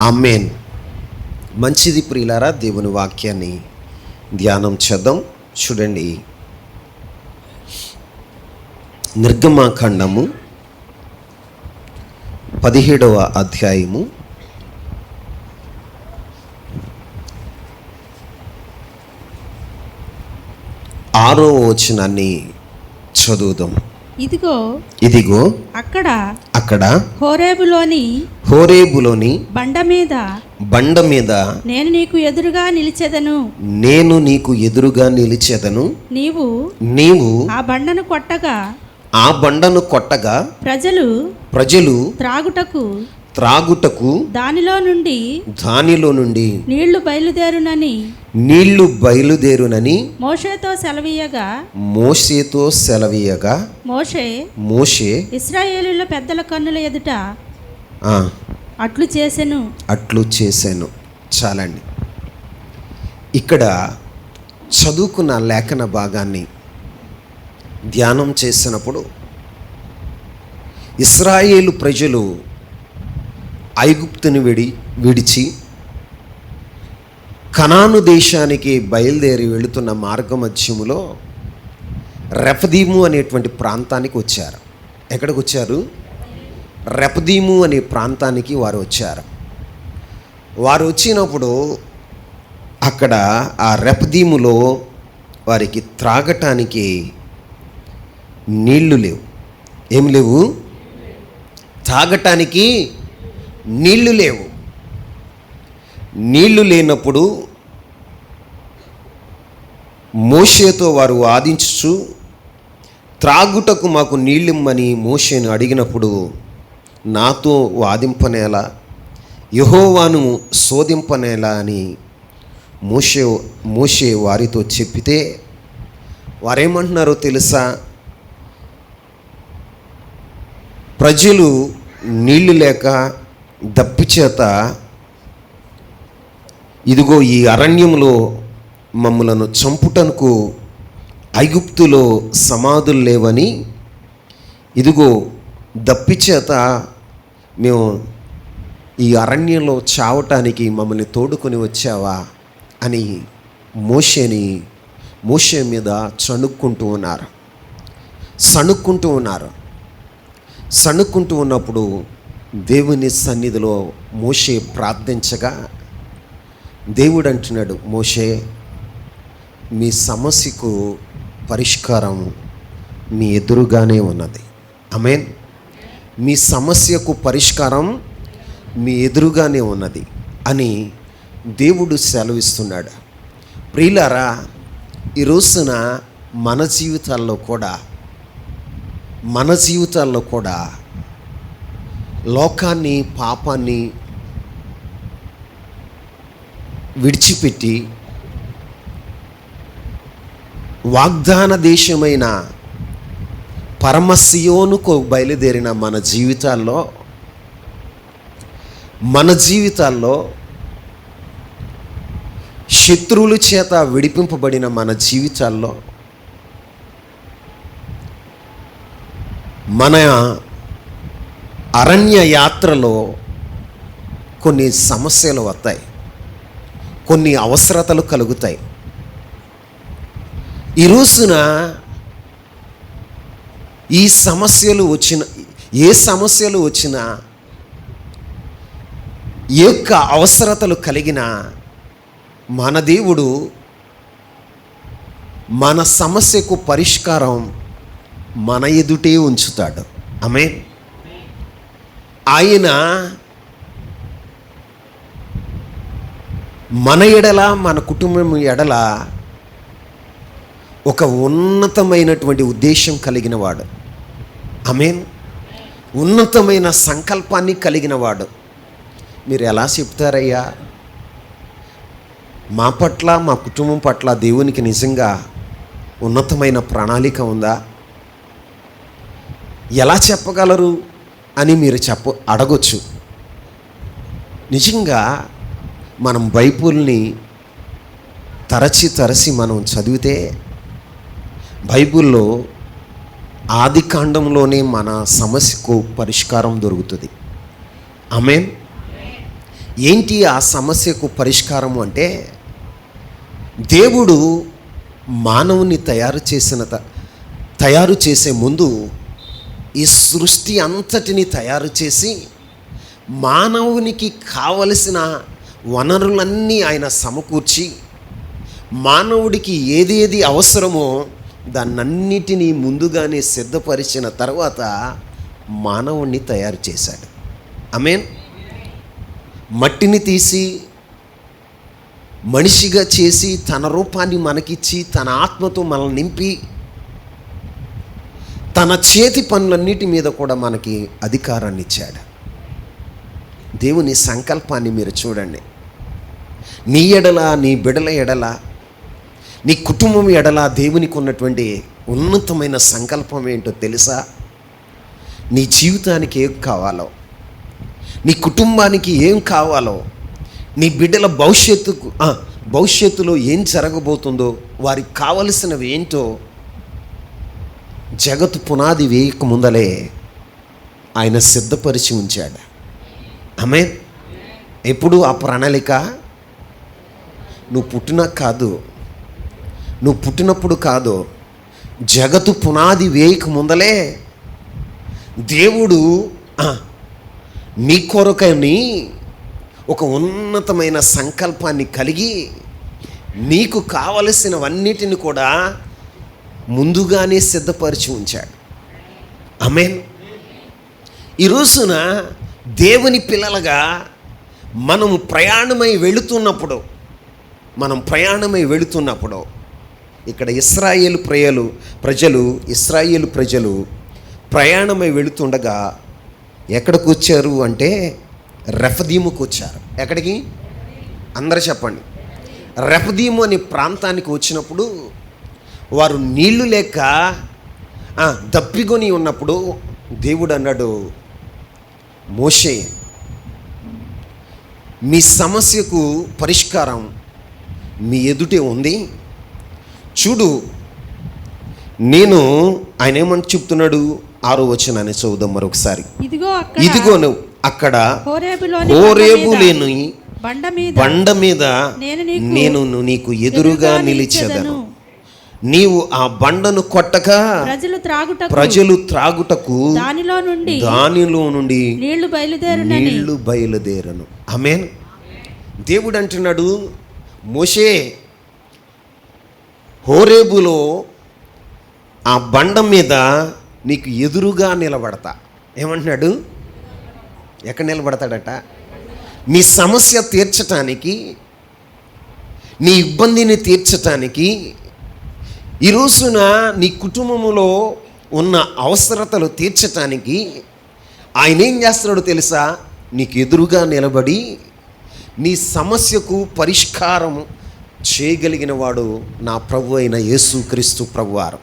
ఆమేన్. మంచిది ప్రియులారా, దేవుని వాక్యాన్ని ధ్యానం చేద్దాం. చూడండి, నిర్గమాకాండము 17వ అధ్యాయము 6వ వచనాన్ని చదువుదాం. ఇదిగో అక్కడ హోరేబులోని బండ మీద నేను నీకు ఎదురుగా నిలిచెదను. నీవు ఆ బండను కొట్టగా ప్రజలు త్రాగుటకు దానిలో నుండి నీళ్లు బయలుదేరునని మోషేతో సెలవీయగా మోషే ఇశ్రాయేలీయుల పెద్దల కన్నుల ఎదుట అట్లు చేసెను. చాలండి. ఇక్కడ చదువుకున్న లేఖన భాగాన్ని ధ్యానం చేసినప్పుడు ఇశ్రాయేలు ప్రజలు ఐగుప్తుని విడిచి కనాను దేశానికి బయలుదేరి వెళుతున్న మార్గమధ్యములో రెఫదీము అనేటువంటి ప్రాంతానికి వచ్చారు. ఎక్కడికి వచ్చారు? రెఫదీము అనే ప్రాంతానికి వారు వచ్చారు. వారు వచ్చినప్పుడు అక్కడ ఆ రెఫదీములో వారికి త్రాగటానికి నీళ్లు లేవు. ఏం లేవు? తాగటానికి నీళ్లు లేవు. నీళ్లు లేనప్పుడు మోషేతో వారు వాదించుచు త్రాగుటకు మాకు నీళ్ళిమ్మని మోషేను అడిగినప్పుడు, నాతో వాదింపనేలా, యెహోవాను శోధింపనేలా అని మోషే వారితో చెప్పితే వారేమంటున్నారో తెలుసా? ప్రజలు నీళ్లు లేక దప్పిచేత ఇదిగో ఈ అరణ్యంలో మమ్మలను చంపుటకు ఐగుప్తులో సమాధులు లేవని, ఇదిగో దప్పిచేత మేము ఈ అరణ్యంలో చావటానికి మమ్మల్ని తోడుకొని వచ్చావా అని మోషే మీద సణుక్కుంటూ ఉన్నప్పుడు దేవుని సన్నిధిలో మోషే ప్రార్థించగా దేవుడు అంటున్నాడు, మోషే, మీ సమస్యకు పరిష్కారం మీ ఎదురుగానే ఉన్నది. ఆమేన్. మీ సమస్యకు పరిష్కారం మీ ఎదురుగానే ఉన్నది అని దేవుడు సెలవిస్తున్నాడు. ప్రియులారా, ఈ రోజున మన జీవితాల్లో కూడా లోకాన్ని, పాపాన్ని విడిచిపెట్టి వాగ్దాన దేశమైన పరమసియోనుకు బయలుదేరిన మన జీవితాల్లో శత్రువుల చేత విడిపింపబడిన మన జీవితాల్లో మన అరణ్య యాత్రలో కొన్ని సమస్యలు వస్తాయి, కొన్ని అవసరతలు కలుగుతాయి. ఈ రోజున ఏ సమస్యలు వచ్చినా ఏ యొక్క అవసరతలు కలిగినా మన దేవుడు మన సమస్యకు పరిష్కారం మన ఎదుటే ఉంచుతాడు. ఆమేన్. ఆయన మన ఎడల, మన కుటుంబం ఎడల ఒక ఉన్నతమైనటువంటి ఉద్దేశం కలిగిన వాడు. ఆమేన్. ఉన్నతమైన సంకల్పాన్ని కలిగిన వాడు. మీరు ఎలా చెప్తారయ్యా, మా పట్ల, మా కుటుంబం పట్ల దేవునికి నిజంగా ఉన్నతమైన ప్రణాళిక ఉందా? ఎలా చెప్పగలరు అని మీరు అడగొచ్చు. నిజంగా మనం బైబిల్ని తరచి మనం చదివితే బైబిల్లో ఆది కాండంలోనే మన సమస్యకు పరిష్కారం దొరుకుతుంది. ఆమేన్. ఏంటి ఆ సమస్యకు పరిష్కారము అంటే, దేవుడు మానవుని తయారు చేసే ముందు ఈ సృష్టి అంతటిని తయారు చేసి మానవునికి కావలసిన వనరులన్నీ ఆయన సమకూర్చి మానవుడికి ఏదేది అవసరమో దాన్నన్నిటినీ ముందుగానే సిద్ధపరిచిన తర్వాత మానవుణ్ణి తయారు చేశాడు. ఆమేన్. మట్టిని తీసి మనిషిగా చేసి తన రూపాన్ని మనకిచ్చి తన ఆత్మతో మనల్ని నింపి తన చేతి పనులన్నిటి మీద కూడా మనకి అధికారాన్ని ఇచ్చాడు. దేవుని సంకల్పాన్ని మీరు చూడండి. నీ ఎడల, నీ బిడల ఎడల, నీ కుటుంబం ఎడల దేవునికి ఉన్నటువంటి ఉన్నతమైన సంకల్పం ఏంటో తెలుసా? నీ జీవితానికి ఏం కావాలో, నీ కుటుంబానికి ఏం కావాలో, నీ బిడ్డల భవిష్యత్తులో ఏం జరగబోతుందో, వారికి కావలసినవి ఏంటో జగత్తు పునాది వేయక ముందలే ఆయన సిద్ధపరిచి ఉంచాడు. ఆమేన్. ఎప్పుడు ఆ ప్రణాళిక నువ్వు పుట్టినప్పుడు కాదు, జగత్తు పునాది వేయక ముందలే దేవుడు నీ కొరకని ఒక ఉన్నతమైన సంకల్పాన్ని కలిగి నీకు కావలసినవన్నిటిని కూడా ముందుగానే సిద్ధపరిచి ఉంచాడు. ఆమేన్. ఈ రోజున దేవుని పిల్లలుగా మనం ప్రయాణమై వెళుతున్నప్పుడు ఇక్కడ ఇశ్రాయేలు ప్రజలు ప్రయాణమై వెళుతుండగా ఎక్కడికి వచ్చారు అంటే రెఫదీముకు వచ్చారు. ఎక్కడికి? అందరూ చెప్పండి. రెఫదీము అనే ప్రాంతానికి వచ్చినప్పుడు వారు నీళ్లు లేక దప్పికొని ఉన్నప్పుడు దేవుడు అన్నాడు, మోషే, మీ సమస్యకు పరిష్కారం మీ ఎదుటే ఉంది. చూడు, నేను ఆయన ఏమని చెప్తున్నాడు? 6వ వచనాన్ని చదువుదాం మరొకసారి. ఇదిగో నువ్వు అక్కడ హోరేబు లేని బండ మీద నేను నీకు ఎదురుగా నిలిచెదను. నీవు ఆ బండను కొట్టక ప్రజలు త్రాగుటకు దానిలో నుండి నీళ్లు బయలుదేరను. ఆమేన్. దేవుడు అంటున్నాడు, మోషే, హోరేబులో ఆ బండ మీద నీకు ఎదురుగా నిలబడతా. ఏమంటున్నాడు? ఎక్కడ నిలబడతాడట? నీ సమస్య తీర్చటానికి, నీ ఇబ్బందిని తీర్చటానికి, ఈ రోజున నీ కుటుంబంలో ఉన్న అవసరతలు తీర్చటానికి ఆయన ఏం చేస్తున్నాడో తెలుసా? నీకు ఎదురుగా నిలబడి నీ సమస్యకు పరిష్కారం చేయగలిగిన వాడు నా ప్రభు అయిన యేసుక్రీస్తు ప్రభువారు.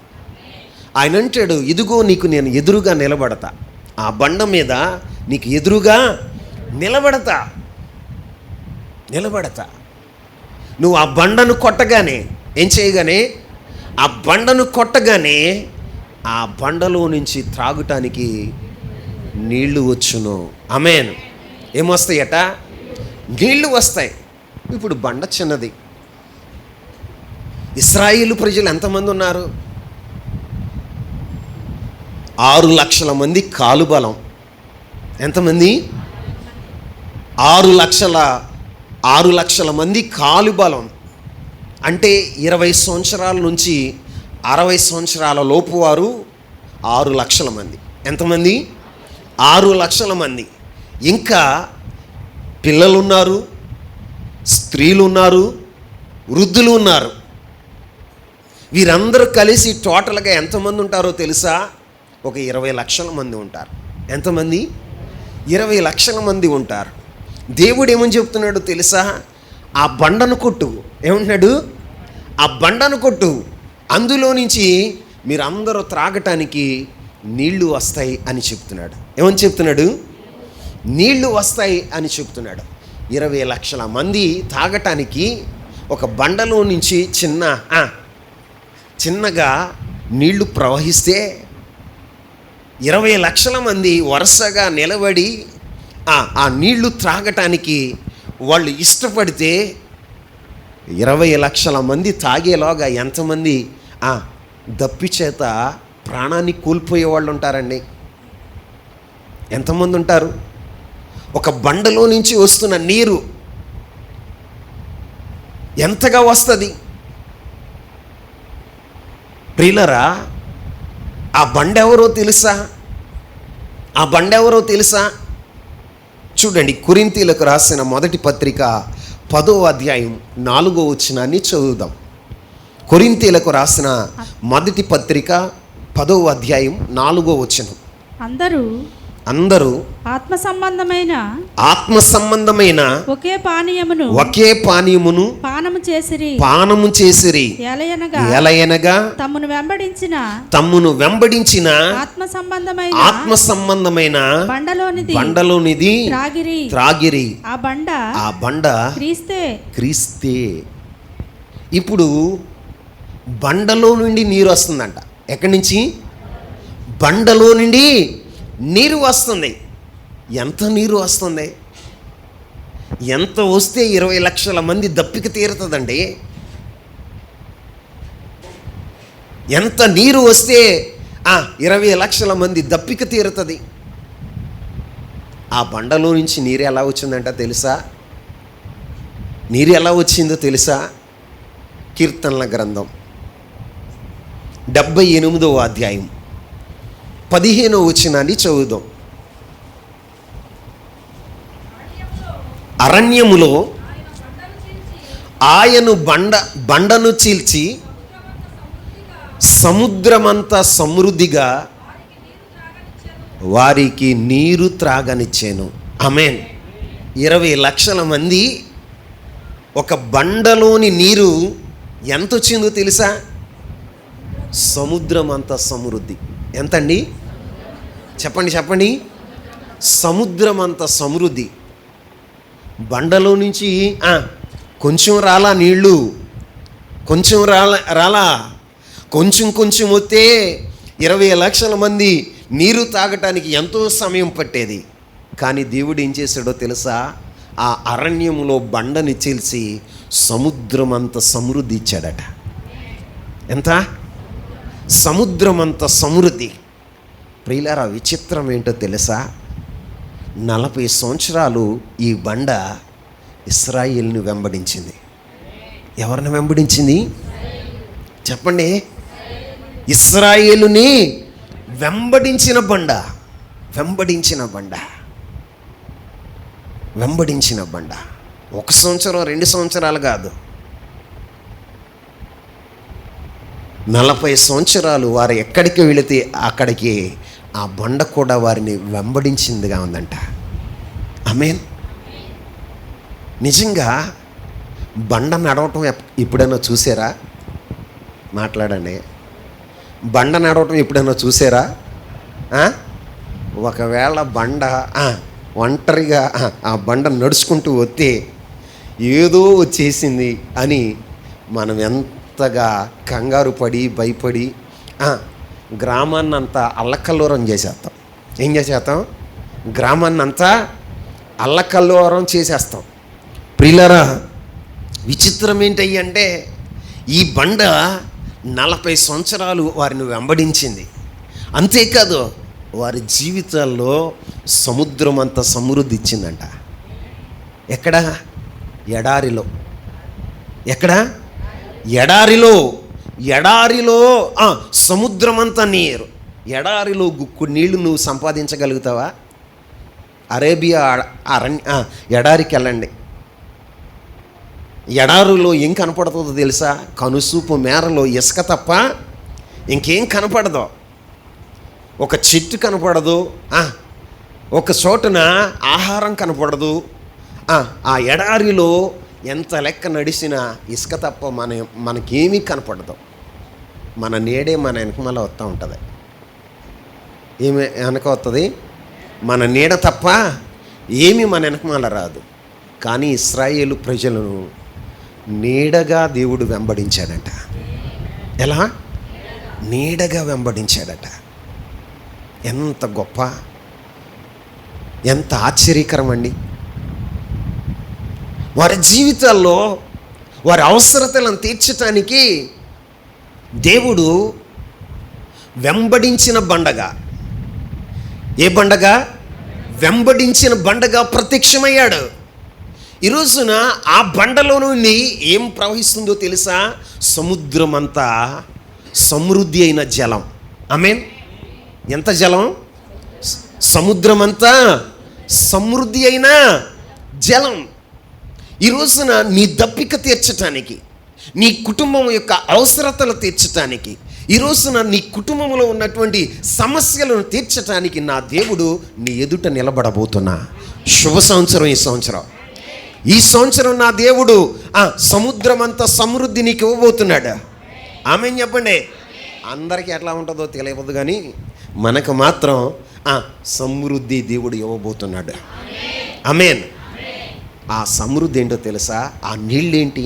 ఆయన అంటాడు, ఇదిగో నీకు నేను ఎదురుగా నిలబడతా, ఆ బండ మీద నీకు ఎదురుగా నిలబడతా. నువ్వు ఆ బండను కొట్టగానే ఏం చేయగానే, ఆ బండను కొట్టగానే ఆ బండలో నుంచి త్రాగటానికి నీళ్లు వచ్చును. ఆమేన్. ఏమొస్తాయట? నీళ్లు వస్తాయి. ఇప్పుడు బండ చిన్నది. ఇశ్రాయేలు ప్రజలు ఎంతమంది ఉన్నారు? 6 లక్షల మంది కాలుబలం. ఎంతమంది? 6 లక్షల మంది కాలుబలం. అంటే 20 సంవత్సరాల నుంచి 60 సంవత్సరాల లోపు వారు 6 లక్షల మంది. ఎంతమంది? 6 లక్షల మంది. ఇంకా పిల్లలు ఉన్నారు, స్త్రీలు ఉన్నారు, వృద్ధులు ఉన్నారు. వీరందరూ కలిసి టోటల్గా ఎంతమంది ఉంటారో తెలుసా? ఒక 20 లక్షల మంది ఉంటారు. ఎంతమంది? 20 లక్షల మంది ఉంటారు. దేవుడు ఏమని చెప్తున్నాడు తెలుసా? ఆ బండను కొట్టు. ఏమంటున్నాడు? ఆ బండను కొట్టు, అందులో నుంచి మీరందరూ త్రాగటానికి నీళ్లు వస్తాయి అని చెప్తున్నాడు. ఏమని చెప్తున్నాడు? నీళ్లు వస్తాయి అని చెప్తున్నాడు. 20 లక్షల మంది తాగటానికి ఒక బండలో నుంచి చిన్నగా నీళ్లు ప్రవహిస్తే 20 లక్షల మంది వరుసగా నిలబడి ఆ నీళ్లు త్రాగటానికి వాళ్ళు ఇష్టపడితే 20 లక్షల మంది తాగేలోగా ఎంతమంది దప్పి చేత ప్రాణాన్ని కోల్పోయే వాళ్ళు ఉంటారండి? ఎంతమంది ఉంటారు? ఒక బండలో నుంచి వస్తున్న నీరు ఎంతగా వస్తుంది ప్రియులరా? ఆ బండ ఎవరో తెలుసా? ఆ బండ ఎవరో తెలుసా? చూడండి, కొరింథీయులకు రాసిన మొదటి పత్రిక 10వ అధ్యాయం 4వ వచనాన్ని చదువుదాం. కొరింథీయులకు రాసిన మొదటి పత్రిక 10వ అధ్యాయం 4వ వచనం. అందరూ ఆత్మ సంబంధమైన ఒకే పానీయమును పానము చేసిరి ఎలయనగా తమ్మును వెంబడించిన ఆత్మ సంబంధమైన బండలోనిది త్రాగిరి. ఆ బండ క్రీస్తే. ఇప్పుడు బండలో నుండి నీరు వస్తుందంట. ఎక్కడి నుంచి? బండలో నుండి నీరు వస్తుంది. ఎంత నీరు వస్తుంది? ఎంత వస్తే 20 లక్షల మంది దప్పిక తీరుతుందండి? ఎంత నీరు వస్తే 20 లక్షల మంది దప్పిక తీరుతుంది? ఆ బండలో నుంచి నీరు ఎలా వచ్చిందంట తెలుసా? నీరు ఎలా వచ్చిందో తెలుసా? కీర్తనల గ్రంథం 78వ అధ్యాయం 15వ వచనాన్ని చదువుదాం. అరణ్యములో ఆయన బండను చీల్చి సముద్రమంత సమృద్ధిగా వారికి నీరు త్రాగనిచ్చాను. ఆమేన్. 20 లక్షల మంది ఒక బండలోని నీరు ఎంత వచ్చిందో తెలుసా? సముద్రమంత సమృద్ధి. ఎంతండి? చెప్పండి. సముద్రమంత సమృద్ధి. బండలో నుంచి కొంచెం రాలా నీళ్ళు, కొంచెం రాలా కొంచెం వస్తే 20 లక్షల మంది నీరు తాగటానికి ఎంతో సమయం పట్టేది. కానీ దేవుడు ఏం చేశాడో తెలుసా? ఆ అరణ్యంలో బండని చీల్చి సముద్రమంత సమృద్ధి ఇచ్చాడట. ఎంత? సముద్రమంత సమృద్ధి. ప్రియులారా, విచిత్రం ఏంటో తెలుసా? 40 సంవత్సరాలు ఈ బండ ఇశ్రాయేలుని వెంబడించింది. ఎవరిని వెంబడించింది? చెప్పండి. ఇశ్రాయేలుని వెంబడించిన బండ. వెంబడించిన బండ 1 సంవత్సరం 2 సంవత్సరాలు కాదు, 40 సంవత్సరాలు వారు ఎక్కడికి వెళితే అక్కడికి ఆ బండ కూడా వారిని వెంబడించిందిగా ఉందంట. ఆమేన్. నిజంగా బండ నడవటం ఎప్పుడైనా చూసారా? మాట్లాడండి. బండ నడవటం ఎప్పుడైనా చూసారా? ఒకవేళ బండ ఒంటరిగా ఆ బండ నడుచుకుంటూ వస్తే ఏదో వచ్చేసింది అని మనం ఎంతగా కంగారు పడి భయపడి గ్రామాన్నంతా అల్లకల్లోరం చేసేస్తాం. ఏం చేసేస్తాం? గ్రామాన్నంతా అల్లకల్లోరం చేసేస్తాం. ప్రియులారా, విచిత్రం ఏంటంటే ఈ బండ 40 సంవత్సరాలు వారిని వెంబడించింది. అంతేకాదు వారి జీవితాల్లో సముద్రం అంత సమృద్ధి ఇచ్చిందంట. ఎక్కడ? ఎడారిలో. ఎక్కడ? ఎడారిలో సముద్రం అంతా నీరు. ఎడారిలో గుక్కు నీళ్లు నువ్వు సంపాదించగలుగుతావా? అరేబియా ఎడారికి వెళ్ళండి. ఎడారిలో ఏం కనపడుతుందో తెలుసా? కనుసూపు మేరలో ఇసుక తప్ప ఇంకేం కనపడదు. ఒక చెట్టు కనపడదు, ఒక చోటున ఆహారం కనపడదు. ఆ ఎడారిలో ఎంత లెక్క నడిచినా ఇసుక తప్ప మనకేమీ కనపడదు. మన నీడే మన వెనకమాల వస్తూ ఉంటుంది. ఏమి వెనక వస్తుంది? మన నీడ తప్ప ఏమీ మన వెనకమాల రాదు. కానీ ఇశ్రాయేలు ప్రజలను నీడగా దేవుడు వెంబడించాడట. ఎలా? నీడగా వెంబడించాడట. ఎంత గొప్ప, ఎంత ఆశ్చర్యకరం అండి. వారి జీవితాల్లో వారి అవసరతలను తీర్చటానికి దేవుడు వెంబడించిన బండగా, ఏ బండగా? వెంబడించిన బండగా ప్రత్యక్షమయ్యాడు. ఈ రోజున ఆ బండలో నుండి ఏం ప్రవహిస్తుందో తెలుసా? సముద్రమంతా సమృద్ధి అయిన జలం. ఆమేన్. ఎంత జలం? సముద్రమంతా సమృద్ధి అయిన జలం. ఈ రోజున నీ దప్పిక తీర్చటానికి, నీ కుటుంబం యొక్క అవసరతలు తీర్చటానికి, ఈ రోజున నీ కుటుంబంలో ఉన్నటువంటి సమస్యలను తీర్చటానికి నా దేవుడు నీ ఎదుట నిలబడబోతున్నా. శుభ సంవత్సరం ఈ సంవత్సరం. ఈ సంవత్సరం నా దేవుడు సముద్రం అంత సమృద్ధి నీకు ఇవ్వబోతున్నాడు. ఆమేన్ చెప్పండి. అందరికీ ఎట్లా ఉంటుందో తెలియదు, కానీ మనకు మాత్రం సమృద్ధి దేవుడు ఇవ్వబోతున్నాడు. ఆమేన్. ఆ సమృద్ధి ఏంటో తెలుసా? ఆ నీళ్ళేంటి?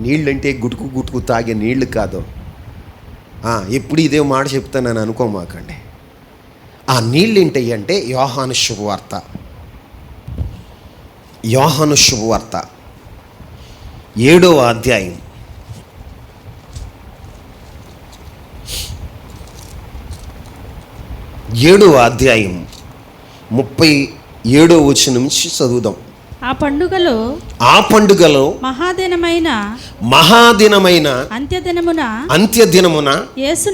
నీళ్ళంటే గుటుకు గుటుకు తాగే నీళ్లు కాదు. ఎప్పుడు ఇదే మాట చెప్తానని అనుకోమాకండి. ఆ నీళ్ళు ఏంటి అంటే యోహాను శుభవార్త, యోహాను శుభవార్త 7వ అధ్యాయం 37వ వచనం నుంచి చదువుదాం. ఆ పండుగలో మహాదినమైన అంత్యదినమున యేసు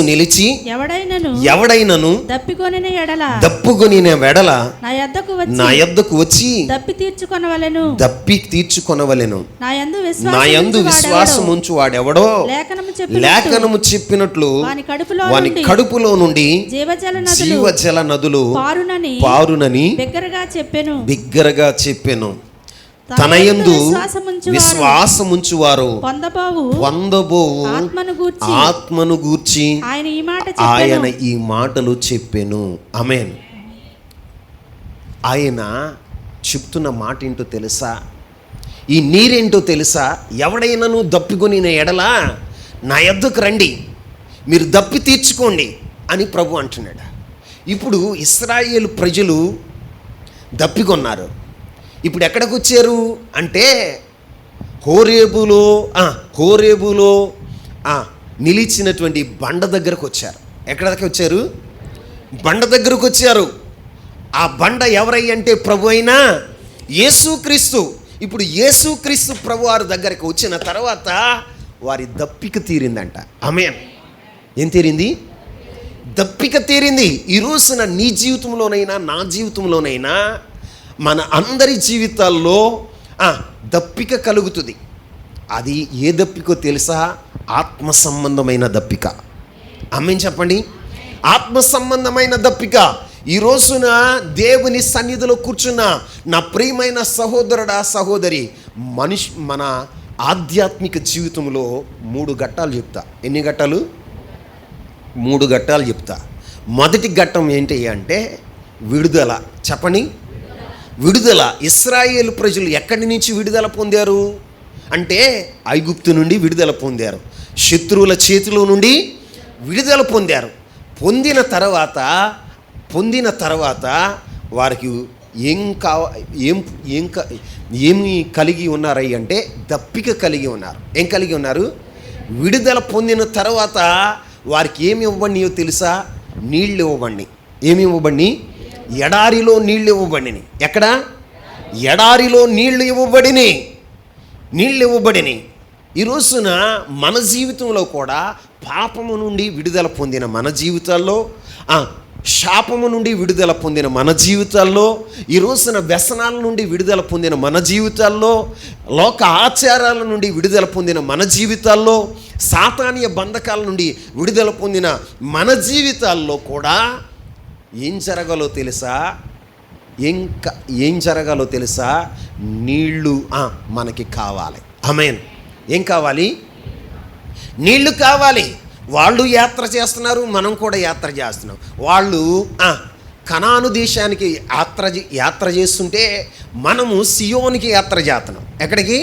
నిలిచి ఎవడైనను దప్పుకొనిన వెడల నా యొద్దకు వచ్చి దప్పి తీర్చుకొనవలెను. నా యందు విశ్వాసముంచు వాడెవడో లేఖనము చెప్పినట్లు వాని కడుపులో నుండి జీవజల నదులు పారునని బిగ్గరగా చెప్పెను. తన యందు విశ్వాసముంచువారు పొందబోవు ఆత్మను గూర్చి ఆయన ఈ మాటలు చెప్పెను. ఆమేన్. ఆయన చెప్తున్న మాట ఏంటో తెలుసా? ఈ నీరేంటో తెలుసా? ఎవడైనాను దప్పికొని ఎడలా నా యొద్దకు రండి, మీరు దప్పి తీర్చుకోండి అని ప్రభు అంటున్నాడు. ఇప్పుడు ఇశ్రాయేలు ప్రజలు దప్పికొన్నారు. ఇప్పుడు ఎక్కడికి వచ్చారు అంటే హోరేబులో నిలిచినటువంటి బండ దగ్గరకు వచ్చారు. ఎక్కడికి వచ్చారు? బండ దగ్గరకు వచ్చారు. ఆ బండ ఎవరై అంటే ప్రభు అయినా యేసుక్రీస్తు. ఇప్పుడు యేసుక్రీస్తు ప్రభు వారి దగ్గరకు వచ్చిన తర్వాత వారి దప్పిక తీరిందంట. ఆమేన్. ఏం తీరింది? దప్పిక తీరింది. ఈ రోజున నీ జీవితంలోనైనా నా జీవితంలోనైనా మన అందరి జీవితాల్లో దప్పిక కలుగుతుంది. అది ఏ దప్పికో తెలుసా? ఆత్మ సంబంధమైన దప్పిక. ఆమేన్ చెప్పండి. ఆత్మ సంబంధమైన దప్పిక. ఈ రోజున దేవుని సన్నిధిలో కూర్చున్న నా ప్రియమైన సహోదరుడా సహోదరి, మన ఆధ్యాత్మిక జీవితంలో 3 ఘట్టాలు చెప్తా. ఎన్ని ఘట్టాలు? 3 ఘట్టాలు చెప్తా. మొదటి ఘట్టం ఏంటి అంటే విడుదల. చెప్పండి. విడుదల. ఇశ్రాయేలు ప్రజలు ఎక్కడి నుంచి విడుదల పొందారు అంటే ఐగుప్తు నుండి విడుదల పొందారు. శత్రువుల చేతిలో నుండి విడుదల పొందారు. పొందిన తర్వాత వారికి ఏమి కలిగి ఉన్నారై అంటే దప్పిక కలిగి ఉన్నారు. ఏం కలిగి ఉన్నారు? విడుదల పొందిన తర్వాత వారికి ఏమి ఇవ్వబడినాయో తెలుసా? నీళ్ళు ఇవ్వబడి. ఏమి ఇవ్వబడి? ఎడారిలో నీళ్ళు ఇవ్వబడిని. ఎక్కడ? ఎడారిలో నీళ్లు ఇవ్వబడిని. ఈ రోజున మన జీవితంలో కూడా పాపము నుండి విడుదల పొందిన మన జీవితాల్లో, శాపము నుండి విడుదల పొందిన మన జీవితాల్లో, ఈ రోజున వ్యసనాల నుండి విడుదల పొందిన మన జీవితాల్లో, లోక ఆచారాల నుండి విడుదల పొందిన మన జీవితాల్లో, సాతానీయ బంధకాల నుండి విడుదల పొందిన మన జీవితాల్లో కూడా ఏం జరగాలో తెలుసా? నీళ్ళు మనకి కావాలి. ఆమేన్. ఏం కావాలి? నీళ్లు కావాలి. వాళ్ళు యాత్ర చేస్తున్నారు, మనం కూడా యాత్ర చేస్తున్నాం. వాళ్ళు కనాను దేశానికి యాత్ర చేస్తుంటే మనము సియోనికి యాత్ర చేస్తున్నాం. ఎక్కడికి?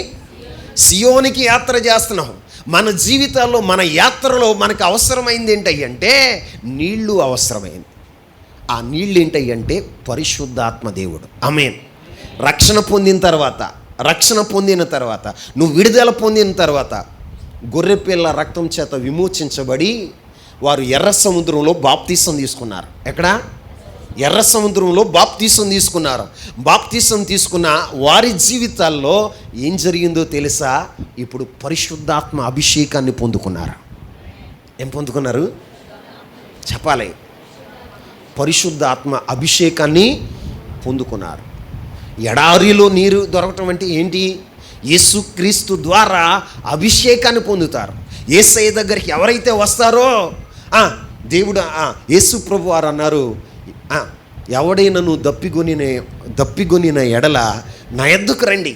సియోనికి యాత్ర చేస్తున్నాం. మన జీవితాల్లో మన యాత్రలో మనకు అవసరమైంది ఏంటంటే నీళ్లు అవసరమైంది. ఆ నీళ్ళు ఏంటంటే పరిశుద్ధాత్మ దేవుడు. ఆమేన్. రక్షణ పొందిన తర్వాత నువ్వు విడుదల పొందిన తర్వాత గొర్రెపిల్ల రక్తం చేత విమోచించబడి వారు ఎర్ర సముద్రంలో బాప్తీసం తీసుకున్నారు. ఎక్కడ? ఎర్ర సముద్రంలో బాప్తీసం తీసుకున్నారు. బాప్తీసం తీసుకున్న వారి జీవితాల్లో ఏం జరిగిందో తెలుసా? ఇప్పుడు పరిశుద్ధాత్మ అభిషేకాన్ని పొందుకున్నారు. ఏం పొందుకున్నారు చెప్పాలి? పరిశుద్ధాత్మ అభిషేకాన్ని పొందుకున్నారు. ఎడారిలో నీరు దొరకటం అంటే ఏంటి? యేసుక్రీస్తు ద్వారా అభిషేకాన్ని పొందుతారు. యేసయ్య దగ్గరికి ఎవరైతే వస్తారో దేవుడు యేసు ప్రభు వారు అన్నారు, ఎవడైనా నువ్వు దప్పిగొనిన ఎడల నా యొద్దకు రండి.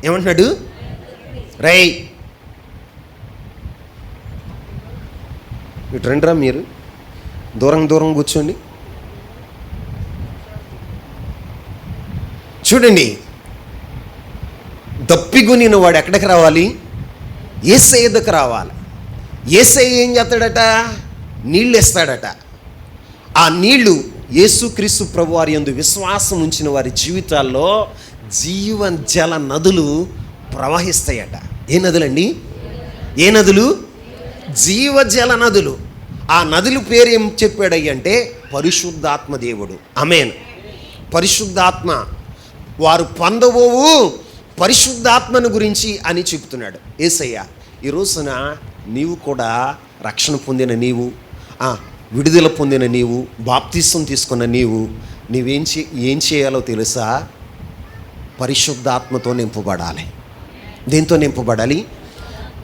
ఏమంటున్నాడు? రై ఇటు రండిరా, మీరు దూరం కూర్చోండి. చూడండి, దప్పిగొనిన వాడు ఎక్కడికి రావాలి? యేసయ్య దగ్గరకు రావాలి. యేసయ్య ఏం చేస్తాడట? నీళ్ళు ఇస్తాడట. ఆ నీళ్లు యేసుక్రీస్తు ప్రభువారి యందు విశ్వాసం ఉంచిన వారి జీవితాల్లో జీవజల నదులు ప్రవహిస్తాయట. ఏ నదులండి? ఏ నదులు? జీవజల నదులు. ఆ నదుల పేరు ఏం చెప్పాడయ్యంటే పరిశుద్ధాత్మ దేవుడు. ఆమేన్. పరిశుద్ధాత్మ, వారు పొందబోవు పరిశుద్ధాత్మను గురించి అని చెప్తున్నాడు యేసయ్య. ఈ రోజున నీవు కూడా రక్షణ పొందిన నీవు, విడుదల పొందిన నీవు, బాప్తిసం తీసుకున్న ఏం చేయాలో తెలుసా? పరిశుద్ధాత్మతో నింపబడాలి. దేంతో నింపబడాలి?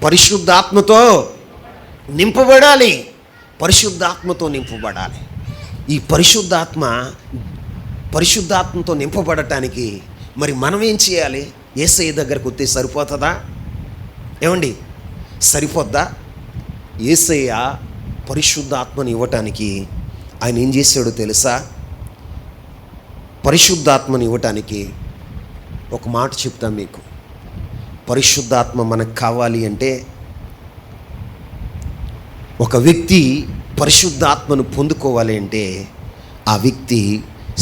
పరిశుద్ధాత్మతో నింపబడాలి. పరిశుద్ధాత్మతో నింపబడాలి. ఈ పరిశుద్ధాత్మతో నింపబడటానికి మరి మనం ఏం చేయాలి? యేసయ్య దగ్గరకు వస్తే సరిపోతుందా? ఏమండి, సరిపోద్దా? యేసయ్య పరిశుద్ధాత్మని ఇవ్వటానికి ఆయన ఏం చేశాడో తెలుసా? పరిశుద్ధాత్మని ఇవ్వటానికి ఒక మాట చెప్తాను మీకు. పరిశుద్ధాత్మ మనకు కావాలి అంటే, ఒక వ్యక్తి పరిశుద్ధాత్మను పొందుకోవాలి అంటే ఆ వ్యక్తి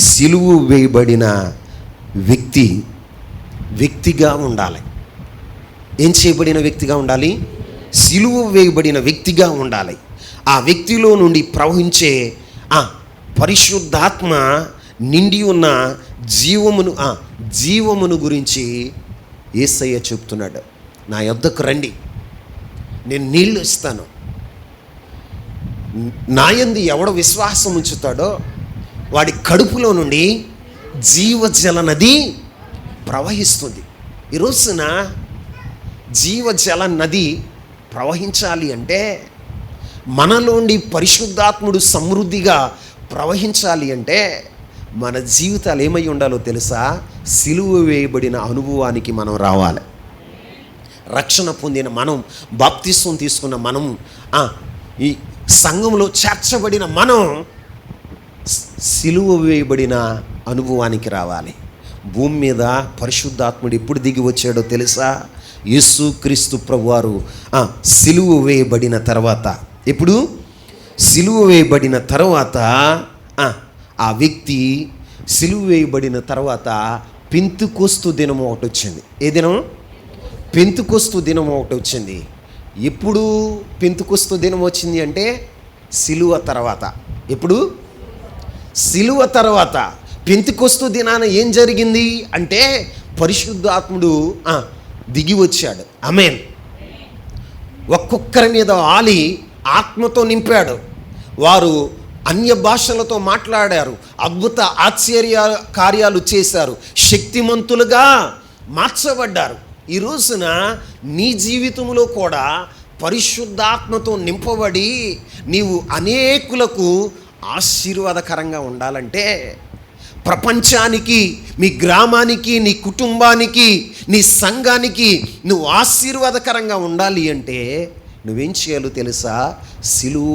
సిలువ వేయబడిన వ్యక్తిగా ఉండాలి. ఏం చేయబడిన వ్యక్తిగా ఉండాలి? సిలువ వేయబడిన వ్యక్తిగా ఉండాలి. ఆ వ్యక్తిలో నుండి ప్రవహించే పరిశుద్ధాత్మ నిండి ఉన్న జీవమును గురించి యేసయ్య చెప్తున్నాడు. నా యొద్దకు రండి, నేను నీళ్ళు ఇస్తాను. నా యందు ఎవడ విశ్వాసం ఉంచుతాడో వాడి కడుపులో నుండి జీవజల నది ప్రవహిస్తుంది. ఈ రోజున జీవజల నది ప్రవహించాలి అంటే, మనలోండి పరిశుద్ధాత్ముడు సమృద్ధిగా ప్రవహించాలి అంటే మన జీవితాలు ఏమై ఉండాలో తెలుసా? సిలువ వేయబడిన అనుభవానికి మనం రావాలి. రక్షణ పొందిన మనం, బాప్తిసం తీసుకున్న మనం, ఈ సంఘంలో చేర్చబడిన మనం సిలువ వేయబడిన అనుభవానికి రావాలి. భూమి మీద పరిశుద్ధాత్ముడు ఎప్పుడు దిగి వచ్చాడో తెలుసా? యేసుక్రీస్తు ప్రభువారు సిలువ వేయబడిన తర్వాత, ఎప్పుడు? సిలువ వేయబడిన తర్వాత ఆ వ్యక్తి సిలువ వేయబడిన తర్వాత పెంతెకొస్తు దినం ఒకటి వచ్చింది. ఏ దినం? పెంతెకొస్తు దినం ఒకటి వచ్చింది. ఎప్పుడు పెంతెకొస్తు దినం వచ్చింది అంటే సిలువ తర్వాత. ఎప్పుడు? సిలువ తర్వాత. పెంతెకొస్తు దినాన ఏం జరిగింది అంటే పరిశుద్ధాత్ముడు దిగి వచ్చాడు. ఆమేన్. ఒక్కొక్కరి మీద ఆలి ఆత్మతో నింపాడు. వారు అన్య భాషలతో మాట్లాడారు, అద్భుత ఆశ్చర్య కార్యాలు చేశారు, శక్తిమంతులుగా మార్చబడ్డారు. ఈ రోజున నీ జీవితంలో కూడా పరిశుద్ధాత్మతో నింపబడి నీవు అనేకులకు ఆశీర్వాదకరంగా ఉండాలంటే, ప్రపంచానికి, మీ గ్రామానికి, నీ కుటుంబానికి, నీ సంఘానికి నువ్వు ఆశీర్వాదకరంగా ఉండాలి అంటే నువ్వేం చేయాలో తెలుసా? సిలువ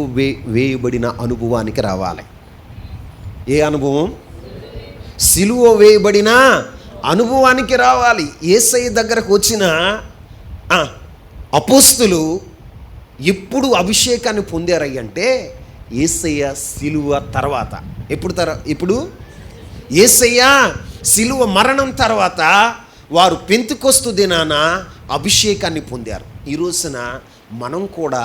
వేయబడిన అనుభవానికి రావాలి. ఏ అనుభవం? సిలువ వేయబడిన అనుభవానికి రావాలి. యేసయ్య దగ్గరకు వచ్చిన అపోస్తులు ఎప్పుడు అభిషేకాన్ని పొందారయ్యంటే యేసయ్య సిలువ తర్వాత. ఎప్పుడు యేసయ్య సిలువ మరణం తర్వాత వారు పెంతెకొస్తు దినాన అభిషేకాన్ని పొందారు. ఈ రోజున మనం కూడా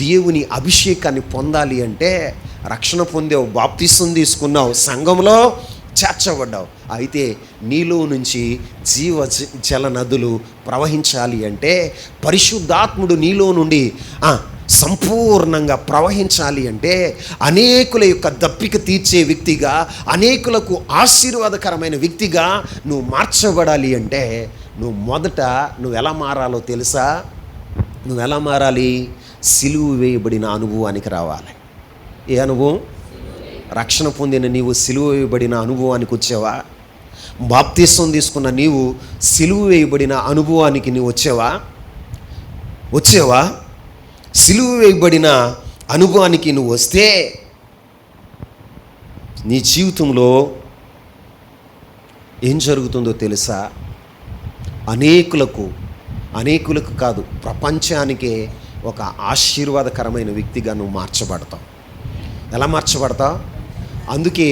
దేవుని అభిషేకాన్ని పొందాలి అంటే రక్షణ పొందావు, బాప్తిసం తీసుకున్నావు, సంఘంలో చేర్చబడ్డావు. అయితే నీలో నుంచి జల నదులు ప్రవహించాలి అంటే, పరిశుద్ధాత్ముడు నీలో నుండి సంపూర్ణంగా ప్రవహించాలి అంటే, అనేకుల యొక్క దప్పిక తీర్చే వ్యక్తిగా, అనేకులకు ఆశీర్వాదకరమైన వ్యక్తిగా నువ్వు మార్చబడాలి అంటే నువ్వు ఎలా మారాలో తెలుసా? నువ్వు ఎలా మారాలి? సిలువ వేయబడిన అనుభవానికి రావాలి. ఏ అనుభవం? రక్షణ పొందిన నీవు సిలువ వేయబడిన అనుభవానికి వచ్చావా? బాప్తిసం తీసుకున్న నీవు సిలువ వేయబడిన అనుభవానికి నీవు వచ్చావా? సిలువ వేయబడిన అనుభవానికి నువ్వు వస్తే నీ జీవితంలో ఏం జరుగుతుందో తెలుసా? అనేకులకు కాదు, ప్రపంచానికే ఒక ఆశీర్వాదకరమైన వ్యక్తిగా నువ్వు మార్చబడతావు. ఎలా మార్చబడతావు? అందుకే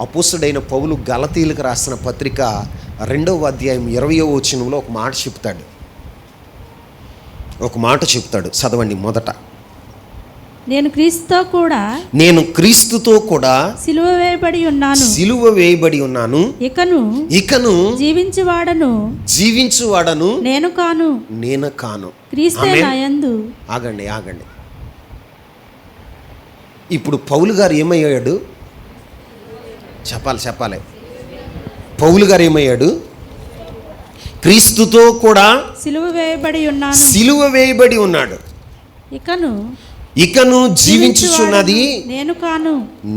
అపోస్తలుడైన పౌలు గలతీయులకు రాసిన పత్రిక 2వ అధ్యాయం 20వ వచనంలో ఒక మాట చెప్తాడు. చదవండి మొదట. నేను క్రీస్తుతో కూడా సిలువ వేయబడి ఉన్నాను. ఇకను జీవించువాడను నేను కాను. క్రీస్తే నాయందు. ఆగండి. ఇప్పుడు పౌలు గారు ఏమయ్యాడు? చెప్పాలి. పౌలు గారు ఏమయ్యాడు? క్రీస్తుతో కూడా సిలువ వేయబడి ఉన్నాడు. ఇకను జీవించుచున్నది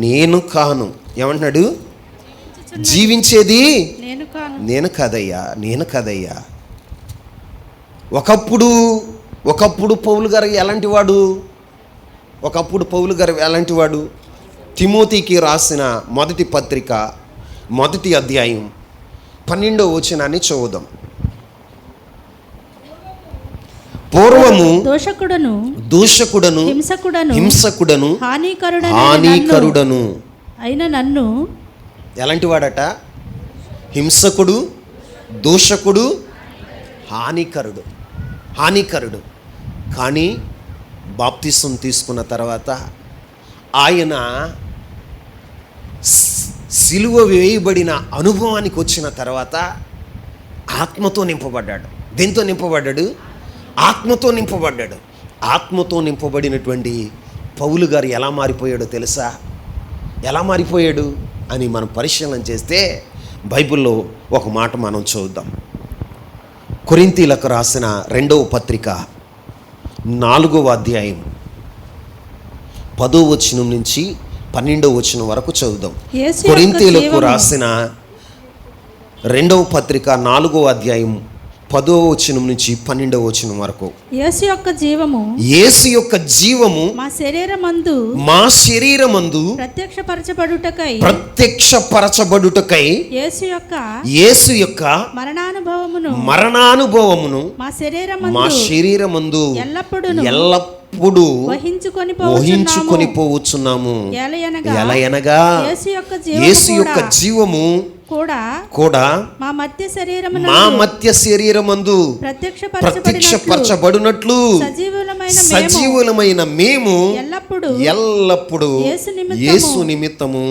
నేను కాను. ఏమంటున్నాడు? జీవించేది నేను కదయ్యా. ఒకప్పుడు పౌలు గారు ఎలాంటి వాడు? తిమోతికి రాసిన మొదటి పత్రిక 1వ అధ్యాయం 12వ వచనాన్ని చదువుదాం. పూర్వము దూషకుడను హింసకుడను హానికరుడను అయిన నన్ను. ఎలాంటి వాడట? హింసకుడు, దూషకుడు, హానికరుడు. కానీ బాప్తిసం తీసుకున్న తర్వాత ఆయన సిలువ వేయబడిన అనుభవానికి వచ్చిన తర్వాత ఆత్మతో నింపబడ్డాడు. దేంతో నింపబడ్డాడు? ఆత్మతో నింపబడినటువంటి పౌలు గారు ఎలా మారిపోయాడో తెలుసా? ఎలా మారిపోయాడు అని మనం పరిశీలన చేస్తే బైబిల్లో ఒక మాట మనం చూద్దాం. కొరింథీలకు రాసిన 2వ పత్రిక 4వ అధ్యాయం 10వ వచనం నుంచి 12వ వచనం వరకు చదువుదాం. కొరింథీలకు రాసిన 2వ పత్రిక 4వ అధ్యాయం 10వ వచనం నుంచి 12వ వచనం వరకు. యేసు యొక్క జీవము మా శరీరమందు ప్రత్యక్షపరచబడుటకై యేసు యొక్క మరణానుభవమును మా శరీరమందు ఎల్లప్పుడూ వహించుకొని పోవచ్చున్నాము. ఎలయనగా యేసు యొక్క జీవము కూడా మా మధ్య శరీరమందు ప్రత్యక్షపరచబడినట్లు సజీవులమైన మేము ఎల్లప్పుడూ యేసు నిమిత్తము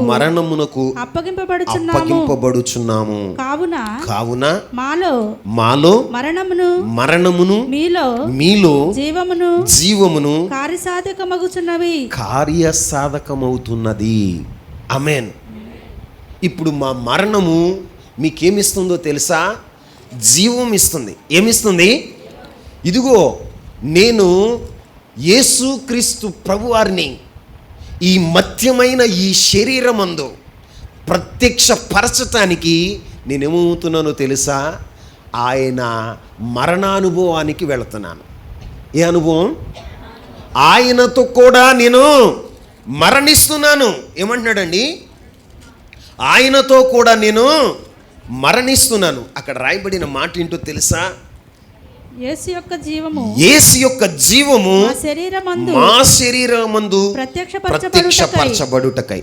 మరణమునకు అప్పగింపబడుచున్నాము. కావున మాలో మరణమును మీలో జీవమును కార్యసాధకమవుతున్నది. ఆమేన్. ఇప్పుడు మా మరణము మీకేమిస్తుందో తెలుసా? జీవం ఇస్తుంది. ఏమిస్తుంది? ఇదిగో నేను యేసుక్రీస్తు ప్రభువారిని ఈ మత్యమైన ఈ శరీరమందు ప్రత్యక్షపరచటానికి నేనేమవుతున్నానో తెలుసా? ఆయన మరణానుభవానికి వెళుతున్నాను. ఏ అనుభవం? ఆయనతో కూడా నేను మరణిస్తున్నాను. ఏమంటున్నాడండి? ఆయనతో కూడా నేను మరణిస్తున్నాను. అక్కడ రాయబడిన మాట ఏంటో తెలుసా? యేసు యొక్క జీవము మా శరీరమందు ప్రత్యక్షపరచబడుటకై.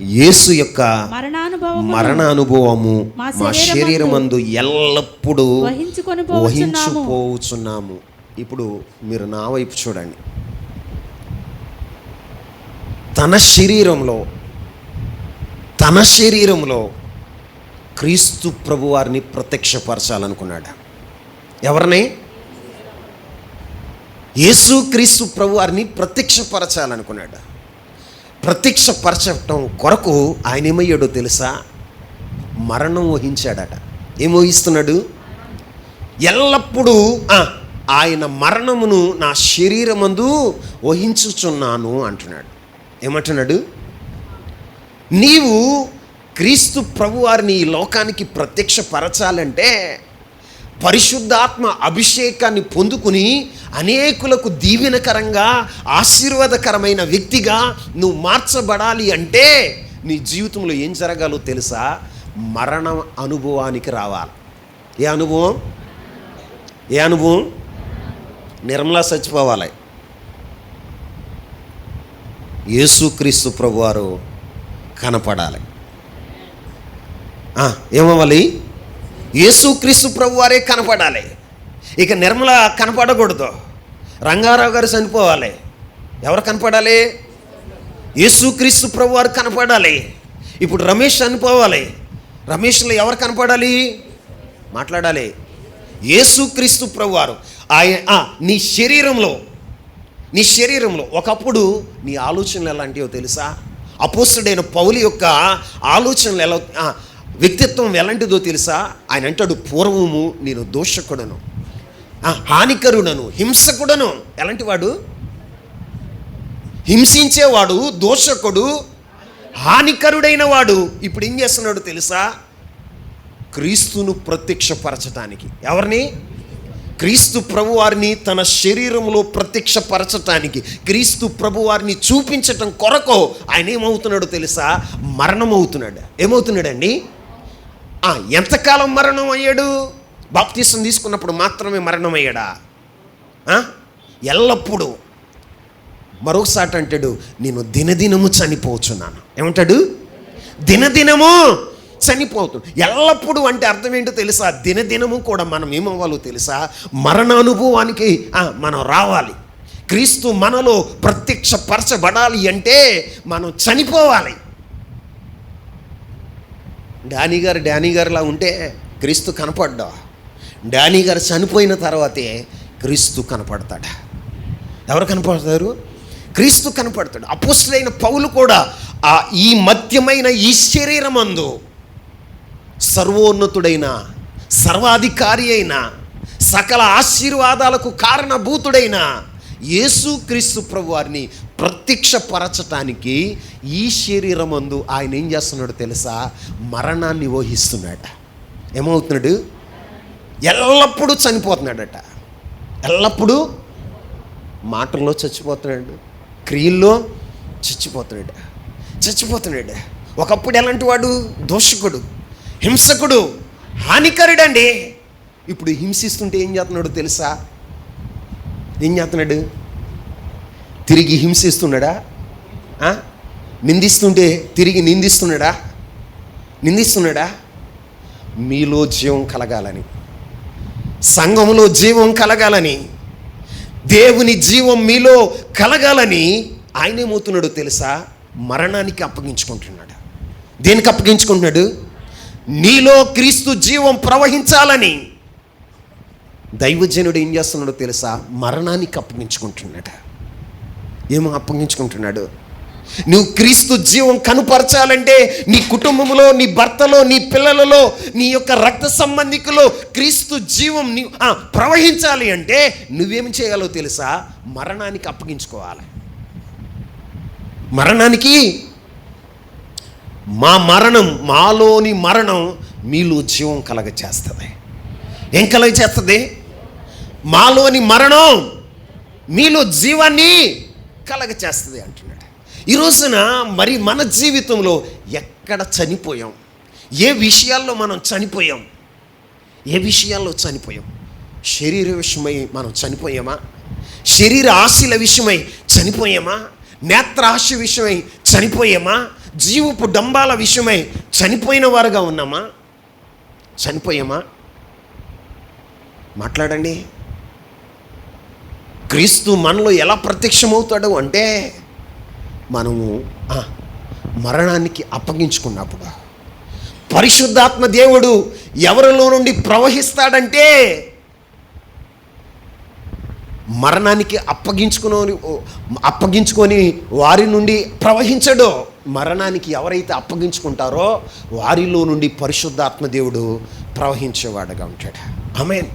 యేసు యొక్క మరణ అనుభవము మా మా శరీరమందు ఎల్లప్పుడూ వహించుకొని పోవుచున్నాము. ఇప్పుడు మీరు నా వైపు చూడండి. తన శరీరంలో క్రీస్తు ప్రభువారిని ప్రత్యక్షపరచాలనుకున్నాడు. ఎవరిని? యేసు క్రీస్తు ప్రభువారిని ప్రత్యక్షపరచాలనుకున్నాడు. ప్రత్యక్షపరచటం కొరకు ఆయన ఏమయ్యాడో తెలుసా? మరణం వహించాడట. ఏం వహిస్తున్నాడు? ఎల్లప్పుడూ ఆయన మరణమును నా శరీరమందు వహించుచున్నాను అంటున్నాడు. ఏమంటున్నాడు? నీవు క్రీస్తు ప్రభువారిని ఈ లోకానికి ప్రత్యక్షపరచాలంటే పరిశుద్ధాత్మ అభిషేకాన్ని పొందుకుని అనేకులకు దీవెనకరంగా ఆశీర్వాదకరమైన వ్యక్తిగా నువ్వు మార్చబడాలి అంటే నీ జీవితంలో ఏం జరగాలో తెలుసా? మరణ అనుభవానికి రావాలి. ఏ అనుభవం? నిర్మలా చచ్చిపోవాలి. యేసుక్రీస్తు ప్రభువారు కనపడాలి. ఏమవ్వాలి? యేసుక్రీస్తు ప్రభువారే కనపడాలి. ఇక నిర్మల కనపడకూడదు. రంగారావు గారు చనిపోవాలి. ఎవరు కనపడాలి? యేసుక్రీస్తు ప్రభువారు కనపడాలి. ఇప్పుడు రమేష్ చనిపోవాలి. రమేష్లో ఎవరు కనపడాలి? మాట్లాడాలి. యేసుక్రీస్తు ప్రభువారు. నీ శరీరంలో ఒకప్పుడు నీ ఆలోచనలు ఎలాంటివో తెలుసా? అపోస్తుడైన పౌలు యొక్క ఆలోచనలు ఎలా, వ్యక్తిత్వం ఎలాంటిదో తెలుసా? ఆయన అంటాడు, పూర్వము నేను దోషకుడను, హానికరుడను, హింసకుడను. ఎలాంటి వాడు? హింసించేవాడు, దోషకుడు, హానికరుడైన వాడు. ఇప్పుడు ఏం చేస్తున్నాడు తెలుసా? క్రీస్తును ప్రత్యక్షపరచటానికి. ఎవరిని? క్రీస్తు ప్రభువారిని తన శరీరంలో ప్రత్యక్షపరచటానికి, క్రీస్తు ప్రభువారిని చూపించటం కొరకు ఆయన ఏమవుతున్నాడో తెలుసా? మరణమవుతున్నాడు. ఏమవుతున్నాడండి? ఎంతకాలం మరణం అయ్యాడు? బాప్తిసం తీసుకున్నప్పుడు మాత్రమే మరణం అయ్యాడా? ఎల్లప్పుడూ. మరొకసారి అంటాడు, నేను దినదినము చనిపోతున్నాను. ఏమంటాడు? దినదినము చనిపోతుంది. ఎల్లప్పుడూ అంటే అర్థం ఏంటో తెలుసా? దినదినము కూడా మనం ఏమవ్వాలో తెలుసా? మరణ అనుభవానికి మనం రావాలి. క్రీస్తు మనలో ప్రత్యక్షపరచబడాలి అంటే మనం చనిపోవాలి. డానీ గారులా ఉంటే క్రీస్తు కనపడ్డా. డానీ గారు చనిపోయిన తర్వాతే క్రీస్తు కనపడతాడు. ఎవరు కనపడతారు? క్రీస్తు కనపడతాడు. అపోస్తులైన పౌలు కూడా ఈ మధ్యమైన ఈ శరీరమందు సర్వోన్నతుడైన, సర్వాధికారి అయిన, సకల ఆశీర్వాదాలకు కారణభూతుడైన యేసుక్రీస్తు ప్రభువారిని ప్రత్యక్షపరచటానికి ఈ శరీరమందు ఆయన ఏం చేస్తున్నాడు తెలుసా? మరణాన్ని వహిస్తున్నాడు. ఏమవుతున్నాడు? ఎల్లప్పుడూ చనిపోతున్నాడట. ఎల్లప్పుడూ మాటల్లో చచ్చిపోతున్నాడు, క్రియల్లో చచ్చిపోతున్నాడు. ఒకప్పుడు ఎలాంటి వాడు? దోషకుడు, హింసకుడు, హానికరుడండి. ఇప్పుడు హింసిస్తుంటే ఏం చేస్తున్నాడు తెలుసా? ఏం చేస్తున్నాడు? తిరిగి హింసిస్తున్నాడా? నిందిస్తుంటే తిరిగి నిందిస్తున్నాడా? మీలో జీవం కలగాలని, సంఘంలో జీవం కలగాలని, దేవుని జీవం మీలో కలగాలని ఆయన ఏమవుతున్నాడో తెలుసా? మరణానికి అప్పగించుకుంటున్నాడు. దేనికి అప్పగించుకుంటున్నాడు? నీలో క్రీస్తు జీవం ప్రవహించాలని. దైవజనుడు ఏం చేస్తున్నాడో తెలుసా? మరణానికి అప్పగించుకుంటున్నాడు. ఏమో అప్పగించుకుంటున్నాడు? నువ్వు క్రీస్తు జీవం కనుపరచాలంటే నీ కుటుంబంలో, నీ భర్తలో, నీ పిల్లలలో, నీ యొక్క రక్త సంబంధికులో క్రీస్తు జీవం ప్రవహించాలి అంటే నువ్వేం చేయాలో తెలుసా? మరణానికి అప్పగించుకోవాలి. మరణానికి మాలోని మరణం మీలో జీవం కలగచేస్తుంది. ఏం కలగచేస్తుంది? మాలోని మరణం మీలో జీవాన్ని కలగచేస్తుంది అంటున్నాడు. ఈ రోజున మరి మన జీవితంలో ఎక్కడ చనిపోయాం? ఏ విషయాల్లో మనం చనిపోయాం? శరీర విషయమై మనం చనిపోయామా? శరీర ఆశల విషయమై చనిపోయామా? నేత్ర ఆశ విషయమై చనిపోయామా? జీవపు డంబాల విషయమై చనిపోయిన వారుగా ఉన్నామా? చనిపోయామా? మాట్లాడండి. క్రీస్తు మనలో ఎలా ప్రత్యక్షమవుతాడు అంటే మనము మరణానికి అప్పగించుకున్నప్పుడు. పరిశుద్ధాత్మ దేవుడు ఎవరిలో నుండి ప్రవహిస్తాడంటే మరణానికి అప్పగించుకొని వారి నుండి ప్రవహించడు. మరణానికి ఎవరైతే అప్పగించుకుంటారో వారిలో నుండి పరిశుద్ధాత్మ దేవుడు ప్రవహించేవాడుగా ఉంటాడు. ఆమేన్.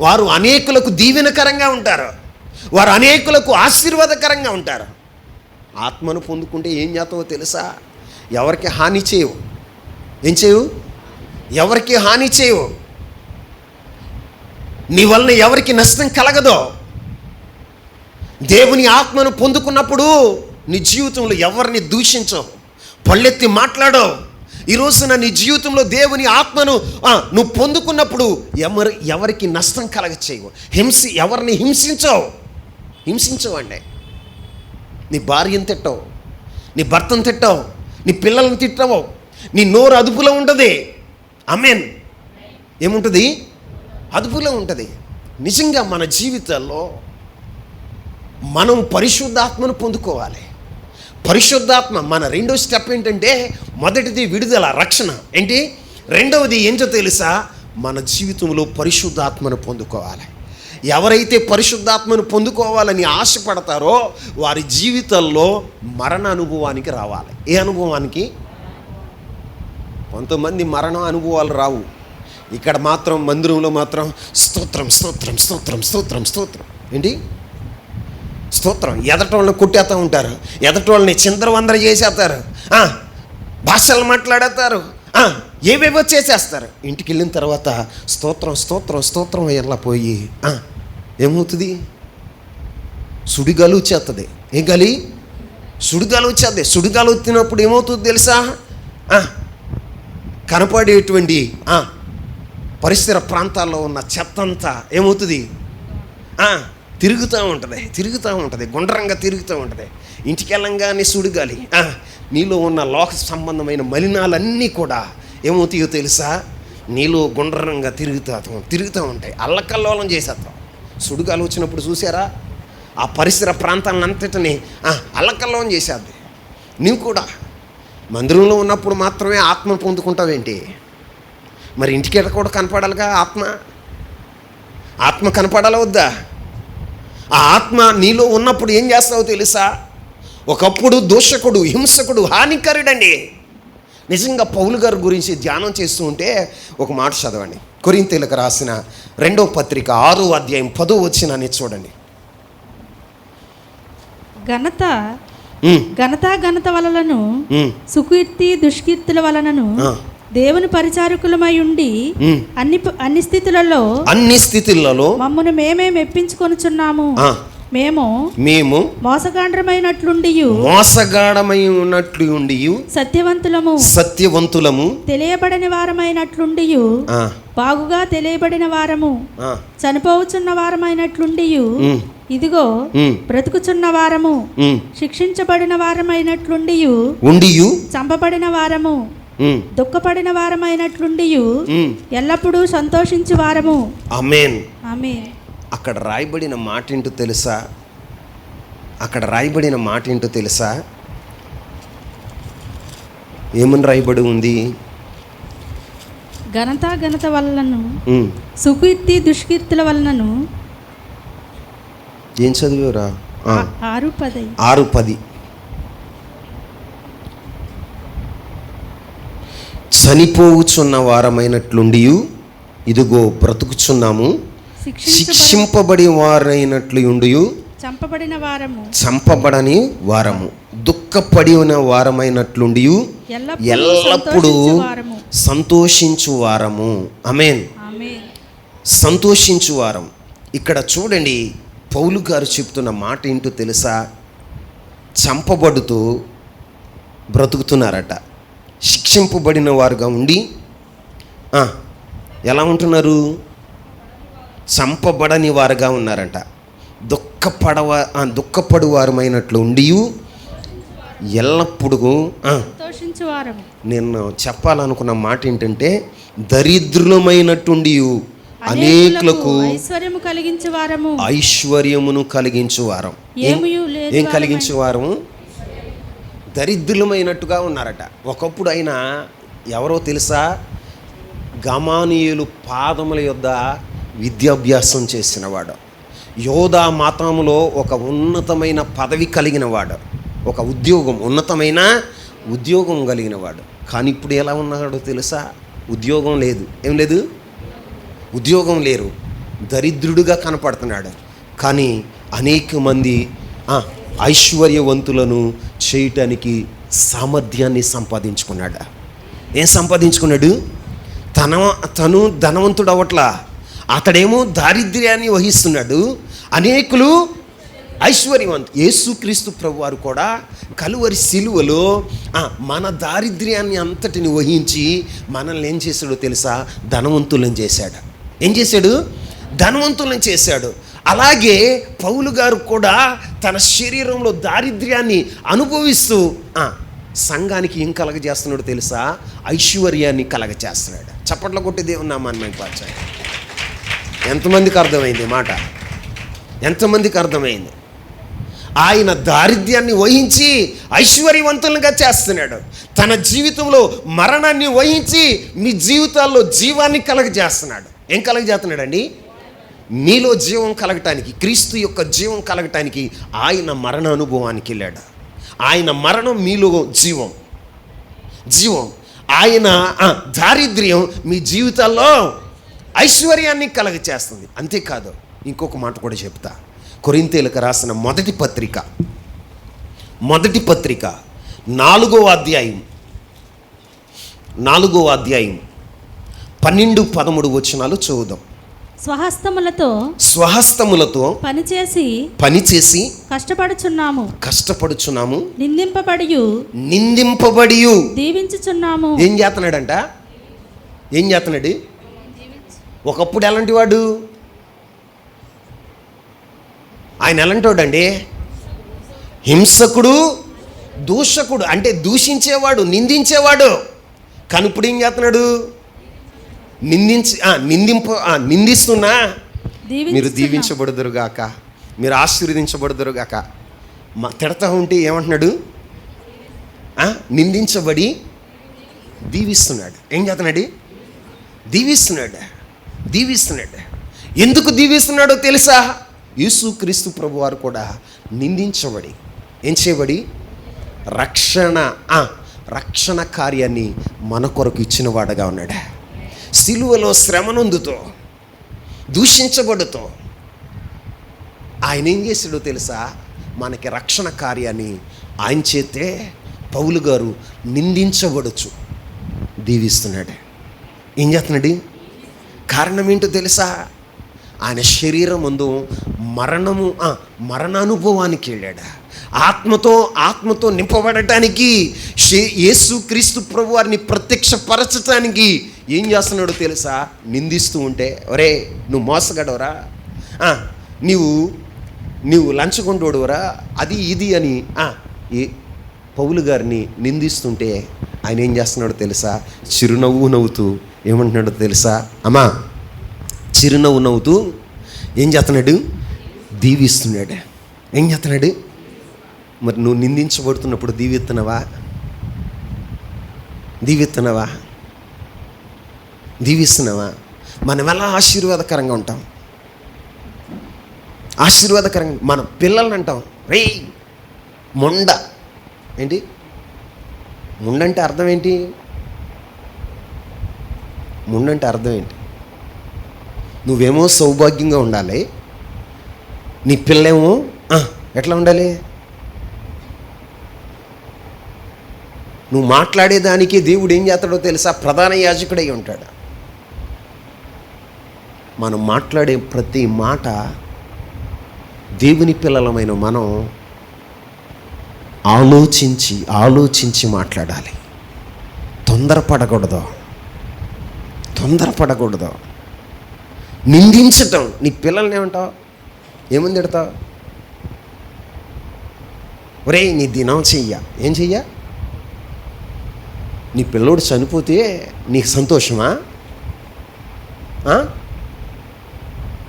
వారు అనేకులకు దీవెనకరంగా ఉంటారు. వారు అనేకులకు ఆశీర్వాదకరంగా ఉంటారు. ఆత్మను పొందుకుంటే ఏం చేస్తావో తెలుసా? ఎవరికి హాని చేయవు. ఏం చేయవు? ఎవరికి హాని చేయవు. నీ వలన ఎవరికి నష్టం కలగదో. దేవుని ఆత్మను పొందుకున్నప్పుడు నీ జీవితంలో ఎవరిని దూషించవు, పళ్ళెత్తి మాట్లాడవు. ఈరోజున నీ జీవితంలో దేవుని ఆత్మను నువ్వు పొందుకున్నప్పుడు ఎవరికి నష్టం కలగ చేయవు. ఎవరిని హింసించవు అండి. నీ భార్యను తిట్టవు, నీ భర్తను తిట్టవు, నీ పిల్లలను తిట్టవు. నీ నోరు అదుపులో ఉంటుంది. ఆమేన్. ఏముంటుంది? అదుపులో ఉంటుంది. నిజంగా మన జీవితాల్లో మనం పరిశుద్ధాత్మను పొందుకోవాలి. పరిశుద్ధాత్మ మన రెండో స్టెప్ ఏంటంటే, మొదటిది విడుదల, రక్షణ. ఏంటి? రెండవది ఏంటో తెలుసా? మన జీవితంలో పరిశుద్ధాత్మను పొందుకోవాలి. ఎవరైతే పరిశుద్ధాత్మను పొందుకోవాలని ఆశపడతారో వారి జీవితాల్లో మరణ అనుభవానికి రావాలి. ఏ అనుభవానికి? కొంతమంది మరణ అనుభవాలు రావు. ఇక్కడ మాత్రం మందిరంలో మాత్రం స్తోత్రం స్తోత్రం స్తోత్రం స్తోత్రం స్తోత్రం. ఏంటి? స్తోత్రం. ఎదటోళ్ళని కొట్టేస్తూ ఉంటారు, ఎదటోళ్ళని చిందరవందర చేసేస్తారు, భాషలు మాట్లాడేస్తారు, ఏవేవో చేసేస్తారు. ఇంటికి వెళ్ళిన తర్వాత స్తోత్రం స్తోత్రం స్తోత్రం ఎలా పోయి ఏమవుతుంది? సుడిగాలు వచ్చేస్తుంది. ఏ గాలి? సుడిగాలు వచ్చేది. సుడిగాలు వచ్చినప్పుడు ఏమవుతుంది తెలుసా? కనపడేటువంటి పరిసర ప్రాంతాల్లో ఉన్న చెత్త అంతా ఏమవుతుంది? తిరుగుతూ ఉంటుంది, గుండ్రంగా తిరుగుతూ ఉంటుంది. ఇంటికి వెళ్ళంగానే సుడిగాలి. నీలో ఉన్న లోక సంబంధమైన మలినాలన్నీ కూడా ఏమవుతాయో తెలుసా? నీలో గుండ్రంగా తిరుగుతూ ఉంటాయి. అల్లకల్లోలం చేసేస్తాం. సుడిగాలు వచ్చినప్పుడు చూసారా? ఆ పరిసర ప్రాంతాలంతటిని అల్లకల్లోలం చేసేద్ది. నీవు కూడా మందిరంలో ఉన్నప్పుడు మాత్రమే ఆత్మ పొందుకుంటావేంటి? మరి ఇంటికి కూడా కనపడాలిగా ఆత్మ కనపడాలా వద్దా? ఆ ఆత్మ నీలో ఉన్నప్పుడు ఏం చేస్తావో తెలుసా? ఒకప్పుడు దూషకుడు, హింసకుడు, హానికరుడండి. నిజంగా పౌలు గారి గురించి ధ్యానం చేస్తూ ఉంటే ఒక మాట చదవండి. కొరింథీయులకు రాసిన 2వ పత్రిక 6వ అధ్యాయం 10వ వచనాన్ని చూడండి. ఘనత వలనను సుకీర్తి దుష్కీర్తుల వలనను దేవుని పరిచారకులమై ఉండి అన్ని స్థితులలో మమ్మను మేమే మెప్పించుకొనుచున్నాము. మేము మోసగాడమైనట్లుండి సత్యవంతులము తెలియబడిన వారమైనట్లుండి బాగుగా తెలియబడిన వారము చనిపోవచ్చున్న వారమైనట్లుండి ఇదిగో బ్రతుకుచున్న వారము శిక్షించబడిన వారమైనట్లుండి చంపబడిన వారము దుఃఖపడిన వారమైనట్లుండి ఎల్లప్పుడూ సంతోషించు వారము. ఆమేన్. ఆమేన్. అక్కడ రాయబడిన మాట ఏంటో తెలుసా? ఏమని రాయబడి ఉంది? ఘనత వలనను సుకీర్తి దుష్కీర్తుల వలనను. ఏం చదివారా? 6:10 చనిపోవుచున్న వారమైనట్లుండి ఇదిగో బ్రతుకుచున్నాము, శిక్షింపబడి వారైనట్లుండి చంపబడని వారము, దుఃఖపడిన వారమైనట్లుండి ఎల్లప్పుడూ సంతోషించు వారము. ఆమేన్. సంతోషించు వారం. ఇక్కడ చూడండి, పౌలు గారు చెప్తున్న మాట ఏంటో తెలుసా? చంపబడుతూ బ్రతుకుతున్నారట. శిక్షింపబడిన వారుగా ఉండి ఎలా ఉంటున్నారు? చంపబడని వారుగా ఉన్నారంట. దుఃఖపడు వారమైనట్లు ఉండి ఎల్లప్పుడూ సంతోషించు వారము. నేను చెప్పాలనుకున్న మాట ఏంటంటే, దరిద్రులమైనట్టుండి అనేకులకు ఐశ్వర్యము కలిగించు వారము. ఐశ్వర్యమును కలిగించు వారం. ఏం కలిగించు వారము? దరిద్రులమైనట్టుగా ఉన్నారట. ఒకప్పుడు ఆయన ఎవరో తెలుసా? గమానీయులు పాదముల యొద్ద విద్యాభ్యాసం చేసినవాడు, యోధా మతములో ఒక ఉన్నతమైన పదవి కలిగినవాడు, ఒక ఉద్యోగం, ఉన్నతమైన ఉద్యోగం కలిగినవాడు. కానీ ఇప్పుడు ఎలా ఉన్నాడో తెలుసా? ఉద్యోగం లేదు. ఏం లేదు? ఉద్యోగం లేరు. దరిద్రుడిగా కనపడుతున్నాడు. కానీ అనేక మంది ఐశ్వర్యవంతులను చేయటానికి సామర్థ్యాన్ని సంపాదించుకున్నాడు. ఏం సంపాదించుకున్నాడు? తను ధనవంతుడు అవట్లా, అతడేమో దారిద్ర్యాన్ని వహిస్తున్నాడు. అనేకులు ఐశ్వర్యవంతు. యేసుక్రీస్తు ప్రభువారు కూడా కలువరి సిలువలో మన దారిద్ర్యాన్ని అంతటిని వహించి మనల్ని ఏం చేశాడో తెలుసా? ధనవంతులను చేశాడు. ఏం చేశాడు? ధనవంతులను చేశాడు. అలాగే పౌలు గారు కూడా తన శరీరంలో దారిద్ర్యాన్ని అనుభవిస్తూ సంఘానికి ఏం కలగజేస్తున్నాడు తెలుసా? ఐశ్వర్యాన్ని కలగజేస్తున్నాడు. చప్పట్ల కొట్టి దేవుని నామాన్ని మహిమపరచాలి. ఎంతమందికి అర్థమైంది మాట? ఎంతమందికి అర్థమైంది? ఆయన దారిద్ర్యాన్ని వహించి ఐశ్వర్యవంతులుగా చేస్తున్నాడు. తన జీవితంలో మరణాన్ని వహించి మీ జీవితాల్లో జీవాన్ని కలగజేస్తున్నాడు. ఏం కలగజేస్తున్నాడండి? మీలో జీవం కలగటానికి, క్రీస్తు యొక్క జీవం కలగటానికి ఆయన మరణ అనుభవానికి వెళ్ళాడు. ఆయన మరణం మీలో జీవం. ఆయన దారిద్ర్యం మీ జీవితాల్లో ఐశ్వర్యాన్ని కలగచేస్తుంది. అంతేకాదు, ఇంకొక మాట కూడా చెప్తా. కొరింథీయులకు రాసిన మొదటి పత్రిక 4వ అధ్యాయం 12-13 వచనాలు చదువుదాం. స్వహస్తములతో పనిచేసి కష్టపడుచున్నాము, నిందింపబడి దీవించుచున్నాము. ఏం చేస్తున్నాడు? ఒకప్పుడు ఎలాంటి వాడు? ఆయన ఎలాంటి వాడండి? హింసకుడు, దూషకుడు. అంటే దూషించేవాడు, నిందించేవాడు. కానీ ఇప్పుడు ఏం చేస్తున్నాడు? నిందిస్తున్నా మీరు దీవించబడుదురుగాక, మీరు ఆశీర్వదించబడుదురుగాక. తిడతా ఉంటే ఏమంటున్నాడు? నిందించబడి దీవిస్తున్నాడు. ఏం చేస్తున్నాడు? దీవిస్తున్నాడు. ఎందుకు దీవిస్తున్నాడో తెలుసా? యేసుక్రీస్తు ప్రభువారు కూడా నిందించబడి ఏం చేయబడి రక్షణ కార్యాన్ని మన కొరకు ఇచ్చిన వాడుగా ఉన్నాడు. సిలువలో శ్రమనందుతో, దూషించబడుతో ఆయన ఏం చేశాడో తెలుసా? మనకి రక్షణ కార్యాన్ని ఆయన చేతే పౌలు గారు నిందించబడచ్చు దీవిస్తున్నాడు. ఏం చేస్తున్నాడు? కారణం ఏంటో తెలుసా? ఆయన శరీరం ముందు మరణానుభవానికి వెళ్ళాడు. ఆత్మతో నింపబడటానికి, యేసుక్రీస్తు ప్రభువారిని ప్రత్యక్షపరచటానికి ఏం చేస్తున్నాడో తెలుసా? నిందిస్తూ ఉంటే, ఒరే నువ్వు మోసగడవరా, నీవు లంచగొండోడువరా, అది ఇది అని పౌలు గారిని నిందిస్తుంటే ఆయన ఏం చేస్తున్నాడో తెలుసా? చిరునవ్వు నవ్వుతూ ఏమంటున్నాడో తెలుసా? అమ్మా, చిరునవ్వు నవ్వుతూ ఏం చేస్తున్నాడు? దీవిస్తున్నాడు. ఏం చేస్తున్నాడు? మరి నువ్వు నిందించబడుతున్నప్పుడు దీవిస్తున్నావా? మనం ఎలా ఆశీర్వాదకరంగా ఉంటాం? ఆశీర్వాదకరంగా మన పిల్లల్ని అంటాం, రే మొండ. ఏంటి ముండంటే అర్థం ఏంటి? ముండంటే అర్థం ఏంటి? నువ్వేమో సౌభాగ్యంగా ఉండాలి, నీ పిల్లేమో ఎట్లా ఉండాలి? నువ్వు మాట్లాడేదానికి దేవుడు ఏం చేస్తాడో తెలుసా? ప్రధాన యాజకుడై ఉంటాడు. మనం మాట్లాడే ప్రతి మాట దేవుని పిల్లలమైన మనం ఆలోచించి మాట్లాడాలి. తొందరపడకూడదు. నిందించటం. నీ పిల్లల్ని ఏమంటావు? ఏమని తిడతావు? ఒరేయ్ నీ దినం ఏం చెయ్య? నీ పిల్లోడు చనిపోతే నీకు సంతోషమా?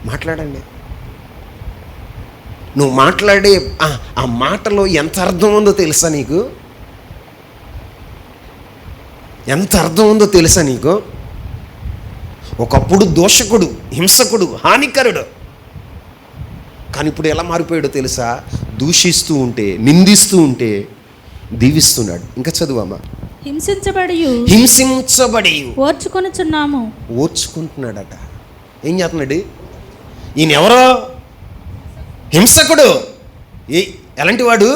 మాట్లాడండి. నువ్వు మాట్లాడే ఆ మాటలో ఎంత అర్థం ఉందో తెలుసా నీకు? ఎంత అర్థం ఉందో తెలుసా నీకు? ఒకప్పుడు దోషకుడు, హింసకుడు, హానికరుడు. కానీ ఇప్పుడు ఎలా మారిపోయాడో తెలుసా? దూషిస్తూ ఉంటే, నిందిస్తూ ఉంటే దీవిస్తున్నాడు. ఇంకా చదువమ్మా. హింసించబడి ఓర్చుకుంటున్నాడట. ఏం చేస్తున్నాడు ఈయన? ఎవరో హింసకుడు. ఎలాంటి వాడు?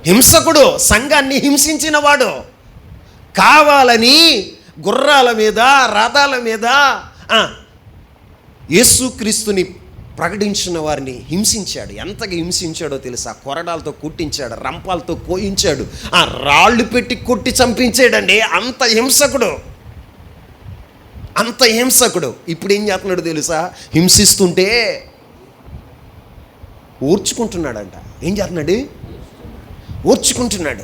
హింసకుడు, సంఘాన్ని హింసించిన వాడు. కావాలని గుర్రాల మీద, రథాల మీద యేసుక్రీస్తుని ప్రకటించిన వారిని హింసించాడు. ఎంతగా హింసించాడో తెలుసా? కొరడాలతో కొట్టించాడు, రంపాలతో కోయించాడు, రాళ్ళు పెట్టి కొట్టి చంపించాడండి. అంత హింసకుడు, అంత హింసకుడు. ఇప్పుడు ఏం చేస్తున్నాడు తెలుసా? హింసిస్తుంటే ఓర్చుకుంటున్నాడంట. ఏం చేస్తున్నాడు? ఓర్చుకుంటున్నాడు.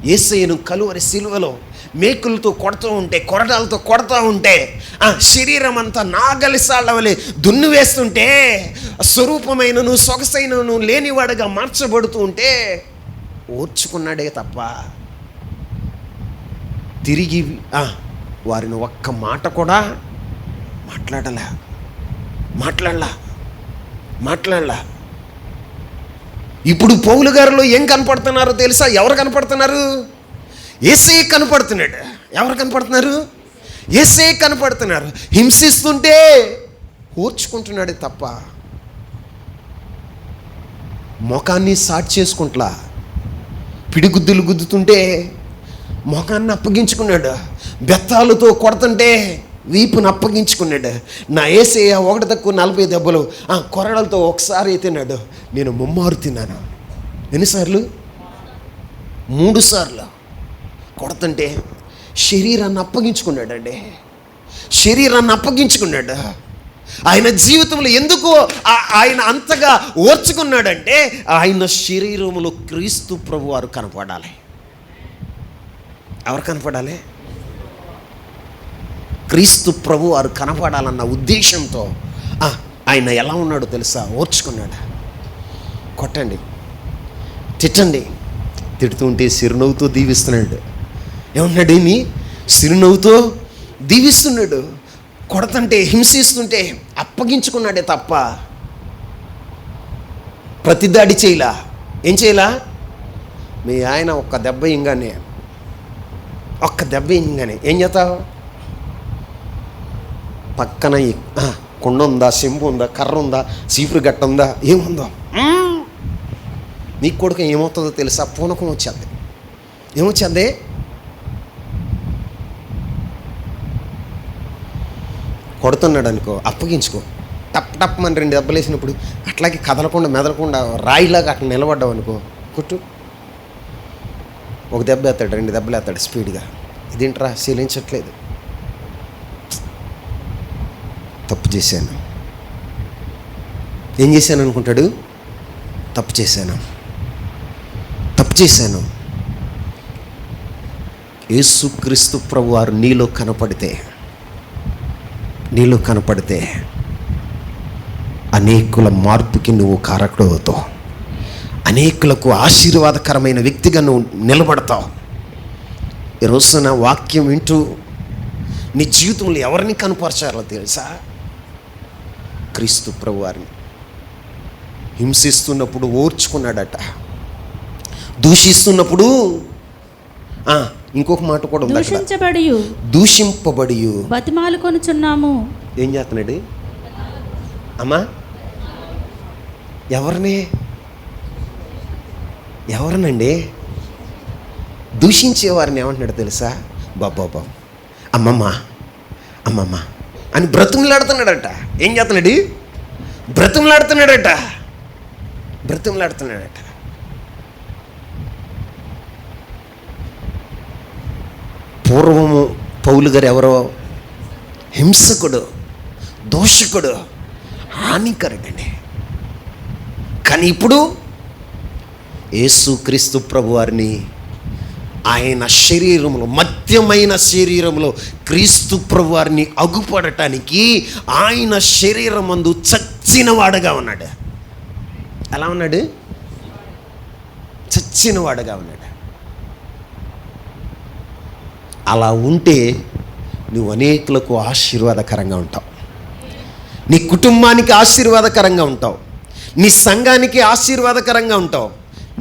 యేసయ్యను కలువరి సిలువలో మేకులతో కొడుతూ ఉంటే, కొరడాలతో కొడతా ఉంటే, శరీరం అంతా నాగలిసాళ్ళ వలె దున్ను వేస్తుంటే, స్వరూపమైనను సొగసైనను లేనివాడుగా మార్చబడుతూ ఉంటే ఓర్చుకున్నాడే తప్ప తిరిగి వారిని ఒక్క మాట కూడా మాట్లాడలా. ఇప్పుడు పౌలు గారిలో ఏం కనపడుతున్నారో తెలుసా? ఎవరు కనపడుతున్నారు? యేసయ్య కనపడుతున్నాడు. ఎవరు కనపడుతున్నారు? యేసయ్య కనపడుతున్నారు. హింసిస్తుంటే ఓర్చుకుంటున్నాడే తప్ప మొఖాన్ని సాటి చేసుకుంటలా. పిడిగుద్దులు గుద్దుతుంటే మొఖాన్ని అప్పగించుకున్నాడు. బెత్తాలతో కొడుతుంటే వీపును అప్పగించుకున్నాడు. నా యేసయ్య 1-40 దెబ్బలు కొరడలతో ఒకసారి తిన్నాడు. నేను ముమ్మారు తిన్నాను. ఎన్నిసార్లు? 3 సార్లు కొడుతుంటే శరీరాన్ని అప్పగించుకున్నాడండి. శరీరాన్ని అప్పగించుకున్నాడు. ఆయన జీవితంలో ఎందుకు ఆయన అంతగా ఓర్చుకున్నాడంటే ఆయన శరీరంలో క్రీస్తు ప్రభు వారు కనపడాలి. ఎవరు కనపడాలి? క్రీస్తు ప్రభు వారు కనపడాలన్న ఉద్దేశంతో ఆయన ఎలా ఉన్నాడో తెలుసా? ఓర్చుకున్నాడు. కొట్టండి, తిట్టండి, తిడుతుంటే చిరునవ్వుతో దీవిస్తున్నాడు. ఏమన్నాడు? నీ చిరునవ్వుతో దీవిస్తున్నాడు. కొడతంటే, హింసిస్తుంటే అప్పగించుకున్నాడే తప్ప ప్రతిదాడి చేయలా. ఏం చేయలా? మీ ఆయన ఒక్క దెబ్బ ఇంగానే ఏం చేస్తావు? పక్కన కుండ ఉందా, చెంబు ఉందా, కర్ర ఉందా, చీపురు గట్ట ఉందా, ఏముందో నీ కొడుకు ఏమవుతుందో తెలుసా? పూనకం వచ్చేది. ఏమొచ్చేది? కొడుతున్నాడు అనుకో, అప్పగించుకో. టప్ టప్ అని 2 దెబ్బలు వేసినప్పుడు అట్లాగే కదలకుండా మెదలకుండా రాయిలాగా అట్లా నిలబడ్డావు అనుకో, కొట్టు. 1 దెబ్బ వేస్తాడు, 2 దెబ్బలు వేస్తాడు స్పీడ్గా. ఇదేంట్రా శీలించట్లేదు? తప్పు చేశాను. ఏం చేశాను అనుకుంటాడు? తప్పు చేశాను. యేసుక్రీస్తు ప్రభు వారు నీలో కనపడితే అనేకుల మార్పుకి నువ్వు కారకుడు అవుతావు. అనేకులకు ఆశీర్వాదకరమైన వ్యక్తిగా నువ్వు నిలబడతావు. ఈరోజున వాక్యం వింటూ నీ జీవితంలో ఎవరిని కనపరచాలో తెలుసా? క్రీస్తు ప్రభు వారిని. హింసిస్తున్నప్పుడు ఓర్చుకున్నాడట. దూషిస్తున్నప్పుడు ఇంకొక మాట కూడా ఉంది, దూషింపబడి బతిమాలుకొనుచున్నాము. ఏం చేస్తున్నాడు అమ్మా? ఎవరినండి దూషించేవారిని ఏమంటున్నాడు తెలుసా? బాబా అమ్మమ్మ అని బ్రతుములాడుతున్నాడట. ఏం చేస్తున్నాడు? బ్రతుములాడుతున్నాడట. పూర్వము పౌలు గారు ఎవరో హింసకుడు, దోషకుడు, హానికరుడండి. కానీ ఇప్పుడు యేసుక్రీస్తు ప్రభువారిని ఆయన శరీరంలో, మధ్యమైన శరీరంలో క్రీస్తు ప్రభువారిని అగుపడటానికి ఆయన శరీరమందు చచ్చినవాడుగా ఉన్నాడు. ఎలా ఉన్నాడు? చచ్చినవాడుగా ఉన్నాడు. అలా ఉంటే నువ్వు అనేకులకు ఆశీర్వాదకరంగా ఉంటావు, నీ కుటుంబానికి ఆశీర్వాదకరంగా ఉంటావు, నీ సంఘానికి ఆశీర్వాదకరంగా ఉంటావు,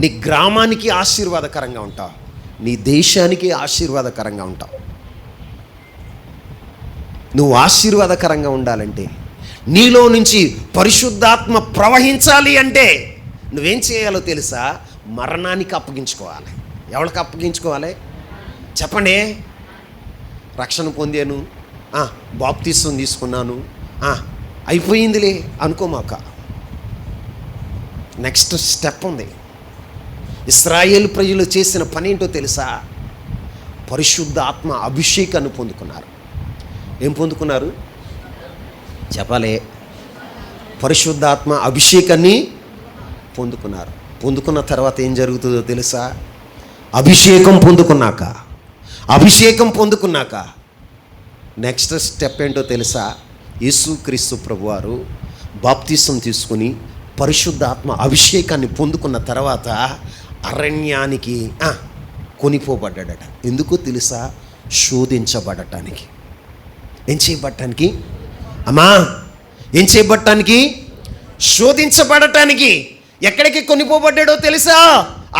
నీ గ్రామానికి ఆశీర్వాదకరంగా ఉంటావు, నీ దేశానికి ఆశీర్వాదకరంగా ఉంటావు. నువ్వు ఆశీర్వాదకరంగా ఉండాలంటే, నీలో నుంచి పరిశుద్ధాత్మ ప్రవహించాలి అంటే నువ్వేం చేయాలో తెలుసా? మరణానికి అప్పగించుకోవాలి. ఎవరికి అప్పగించుకోవాలి చెప్పండి? రక్షణ పొందాను, బాప్తిసం తీసుకున్నాను, అయిపోయిందిలే అనుకోమాక. నెక్స్ట్ స్టెప్ ఉంది. ఇశ్రాయేలు ప్రజలు చేసిన పని ఏంటో తెలుసా? పరిశుద్ధాత్మ అభిషేకాన్ని పొందుకున్నారు. ఏం పొందుకున్నారు చెప్పాలి? పరిశుద్ధాత్మ అభిషేకాన్ని పొందుకున్నారు. పొందుకున్న తర్వాత ఏం జరుగుతుందో తెలుసా? అభిషేకం పొందుకున్నాక నెక్స్ట్ స్టెప్ ఏంటో తెలుసా? యేసుక్రీస్తు ప్రభువారు బాప్తిసం తీసుకుని పరిశుద్ధాత్మ అభిషేకాన్ని పొందుకున్న తర్వాత అరణ్యానికి కొనిపోబడ్డాడట. ఎందుకో తెలుసా? శోధించబడటానికి. ఏం చేయబడటానికి అమ్మా? ఏం చేయబడటానికి? శోధించబడటానికి. ఎక్కడికి కొనిపోబడ్డాడో తెలుసా?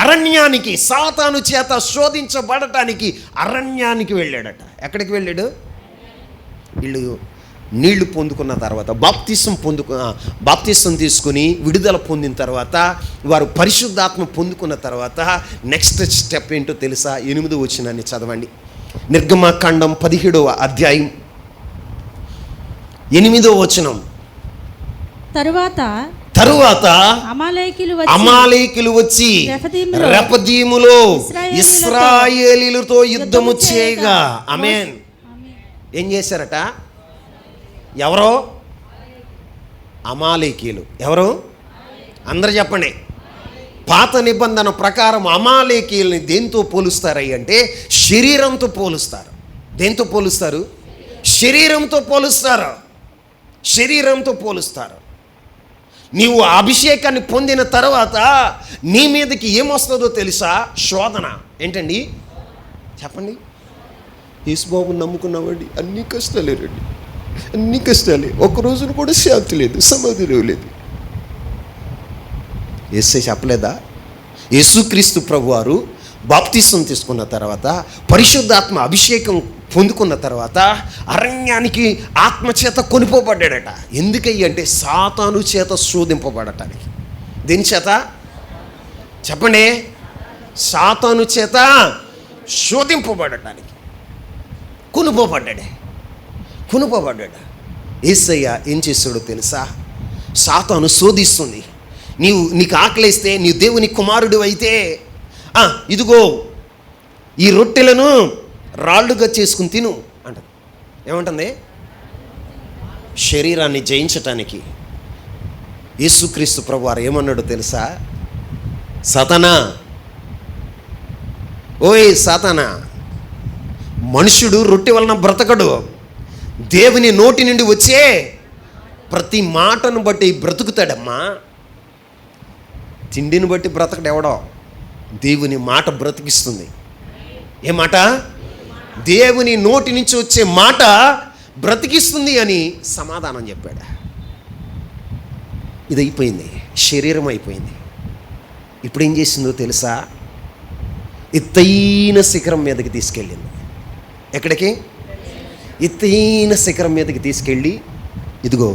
అరణ్యానికి. సాతాను చేత శోధించబడటానికి అరణ్యానికి వెళ్ళాడట. ఎక్కడికి వెళ్ళాడు? వీళ్ళు నీళ్లు పొందుకున్న తర్వాత బాప్తిసం తీసుకుని విడుదల పొందిన తర్వాత, వారు పరిశుద్ధాత్మ పొందుకున్న తర్వాత నెక్స్ట్ స్టెప్ ఏంటో తెలుసా? 8వ వచనాన్ని చదవండి. నిర్గమకాండం 17వ అధ్యాయం 8వ వచనం. తరువాత అమాలేకీలు వచ్చి రెఫదీములో ఇశ్రాయేలీయులతో యుద్ధము చేయగా. ఆమేన్. ఏం చేశారట? ఎవరో? అమాలేకీయులు. ఎవరు? అందరు చెప్పండి. పాత నిబంధన ప్రకారం అమాలేకీయుల్ని దేంతో పోలుస్తారయ్య అంటే శరీరంతో పోలుస్తారు. దేంతో పోలుస్తారు? శరీరంతో పోలుస్తారు. నీవు అభిషేకాన్ని పొందిన తర్వాత నీ మీదకి ఏమొస్తుందో తెలుసా? శోధన. ఏంటండి చెప్పండి? యేసుబాబుని నమ్ముకున్నామండి, అన్ని కష్టాలే రండి, అన్ని కష్టాలే, ఒక్క రోజును కూడా శాంతి లేదు, సమాధానం లేదు. యేసే చెప్పలేదా? యేసుక్రీస్తు ప్రభువారు బాప్తిసం తీసుకున్న తర్వాత, పరిశుద్ధాత్మ అభిషేకం పొందుకున్న తర్వాత అరణ్యానికి ఆత్మచేత కొనిపోబడ్డాడట. ఎందుకయ్యి అంటే సాతాను చేత శోధింపబడటానికి. దేని చేత చెప్పండి? సాతాను చేత శోధింపబడటానికి కొనుపోబడ్డాడు. యేసయ్య ఏం చేశాడో తెలుసా? సాతాను శోధిస్తుంది. నీకు ఆకలేస్తే, నీ దేవుని కుమారుడు అయితే ఇదిగో ఈ రొట్టెలను రాళ్ళుగా చేసుకుని తిను అంటది. ఏమంటుంది? శరీరాన్ని జయించటానికి యేసుక్రీస్తు ప్రభువారు ఏమన్నాడో తెలుసా? సాతానా, ఓయ్ సాతానా, మనుషుడు రొట్టె వలన బ్రతకడు, దేవుని నోటి నుండి వచ్చే ప్రతి మాటను బట్టి బ్రతుకుతాడమ్మా. తిండిని బట్టి బ్రతకడు ఎవడో, దేవుని మాట బ్రతికిస్తుంది. ఏ మాట? దేవుని నోటి నుంచి వచ్చే మాట బ్రతికిస్తుంది అని సమాధానం చెప్పాడు. ఇది అయిపోయింది, శరీరం అయిపోయింది. ఇప్పుడు ఏం చేసిందో తెలుసా? ఎత్తైన శిఖరం మీదకి తీసుకెళ్ళింది. ఎక్కడికి? ఎత్తైన శిఖరం మీదకి తీసుకెళ్ళి, ఇదిగో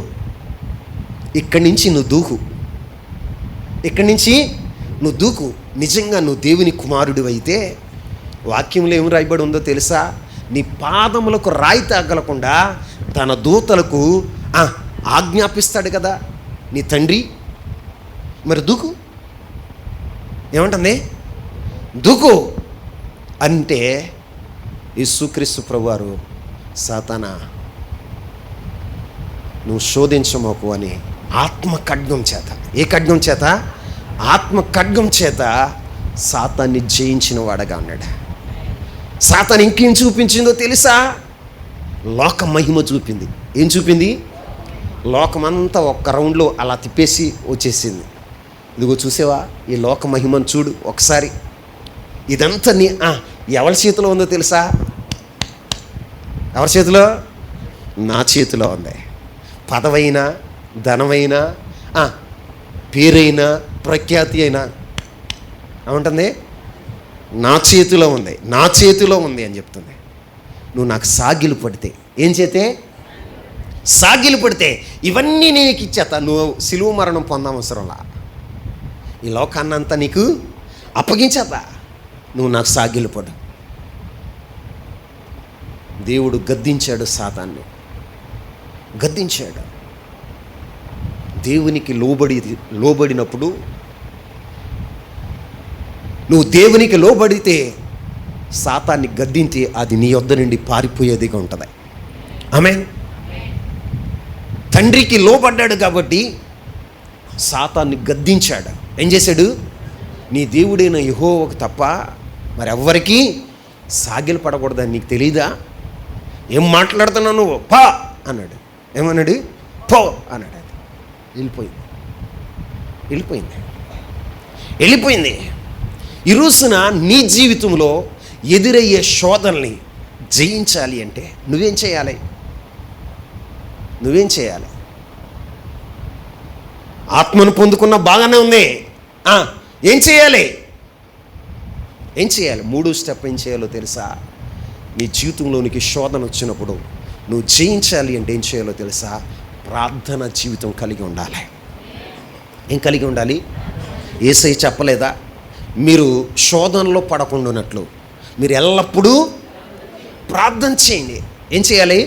ఇక్కడి నుంచి నువ్వు దూకు, నిజంగా నువ్వు దేవుని కుమారుడు అయితే వాక్యంలో ఏం రాయబడి ఉందో తెలుసా? నీ పాదములకు రాయి తగలకుండా తన దూతలకు ఆజ్ఞాపిస్తాడు కదా నీ తండ్రి. మరి దూకు. ఏమంటుంది? దూకు అంటే యేసుక్రీస్తు ప్రభువారు, సాతానా నువ్వు శోధించమోకు అని ఆత్మ ఖడ్గం చేత, ఏ ఖడ్గం చేత? ఆత్మ ఖడ్గం చేత సాతాన్ని జయించిన వాడగా ఉన్నాడు. సాతాను ఇంకేం చూపించిందో తెలుసా? లోక మహిమ చూపింది. ఏం చూపింది? లోకమంతా ఒక్క రౌండ్లో అలా తిప్పేసి వచ్చేసింది. ఇదిగో చూసావా, ఈ లోక మహిమను చూడు ఒకసారి. ఇదంతా ఎవరి చేతిలో ఉందో తెలుసా? ఎవరి చేతిలో? నా చేతిలో ఉంది. పదవైనా, ధనమైనా, పేరైనా, ప్రఖ్యాతి అయినా ఏమంటుంది? నా చేతిలో ఉంది, నా చేతిలో ఉంది అని చెప్తుంది. నువ్వు నాకు సాగిలు పడితే, ఏం చేతే? సాగిలు పడితే ఇవన్నీ నీకు ఇచ్చేత. నువ్వు సిలువ మరణం పొందవసరంలా, ఈ లోకాన్నంతా నీకు అప్పగించేత. నువ్వు నాకు సాగిలు పడు. దేవుడు గద్దించాడు సాతాన్ని, గద్దించాడు. దేవునికి లోబడినప్పుడు, నువ్వు దేవునికి లోబడితే సాతాన్ని గద్దింతే అది నీ యొద్ద నుండి పారిపోయేదిగా ఉంటుంది. ఆమేన్. తండ్రికి లోబడ్డాడు కాబట్టి సాతాన్ని గద్దించాడు. ఏం చేశాడు? నీ దేవుడైన యెహోవాకు తప్ప మరి ఎవ్వరికీ సాగిలు పడకూడదని నీకు తెలీదా? ఏం మాట్లాడుతున్నావు నువ్వు? పా అన్నాడు. ఏమన్నాడు? పో అన్నాడు. అది వెళ్ళిపోయింది. ఈ రోజున నీ జీవితంలో ఎదురయ్యే శోధనల్ని జయించాలి అంటే నువ్వేం చేయాలి? ఆత్మను పొందుకున్న బాగానే ఉంది. ఏం చేయాలి? 3వ స్టెప్ ఏం చేయాలో తెలుసా? నీ జీవితంలోనికి శోధన వచ్చినప్పుడు నువ్వు జయించాలి అంటే ఏం చేయాలో తెలుసా? ప్రార్థన జీవితం కలిగి ఉండాలి. ఏం కలిగి ఉండాలి? యేసయ్య చెప్పలేదా? మీరు శోధనలో పడకుండానట్లు మీరు ఎల్లప్పుడూ ప్రార్థన చేయండి. ఏం చేయాలి?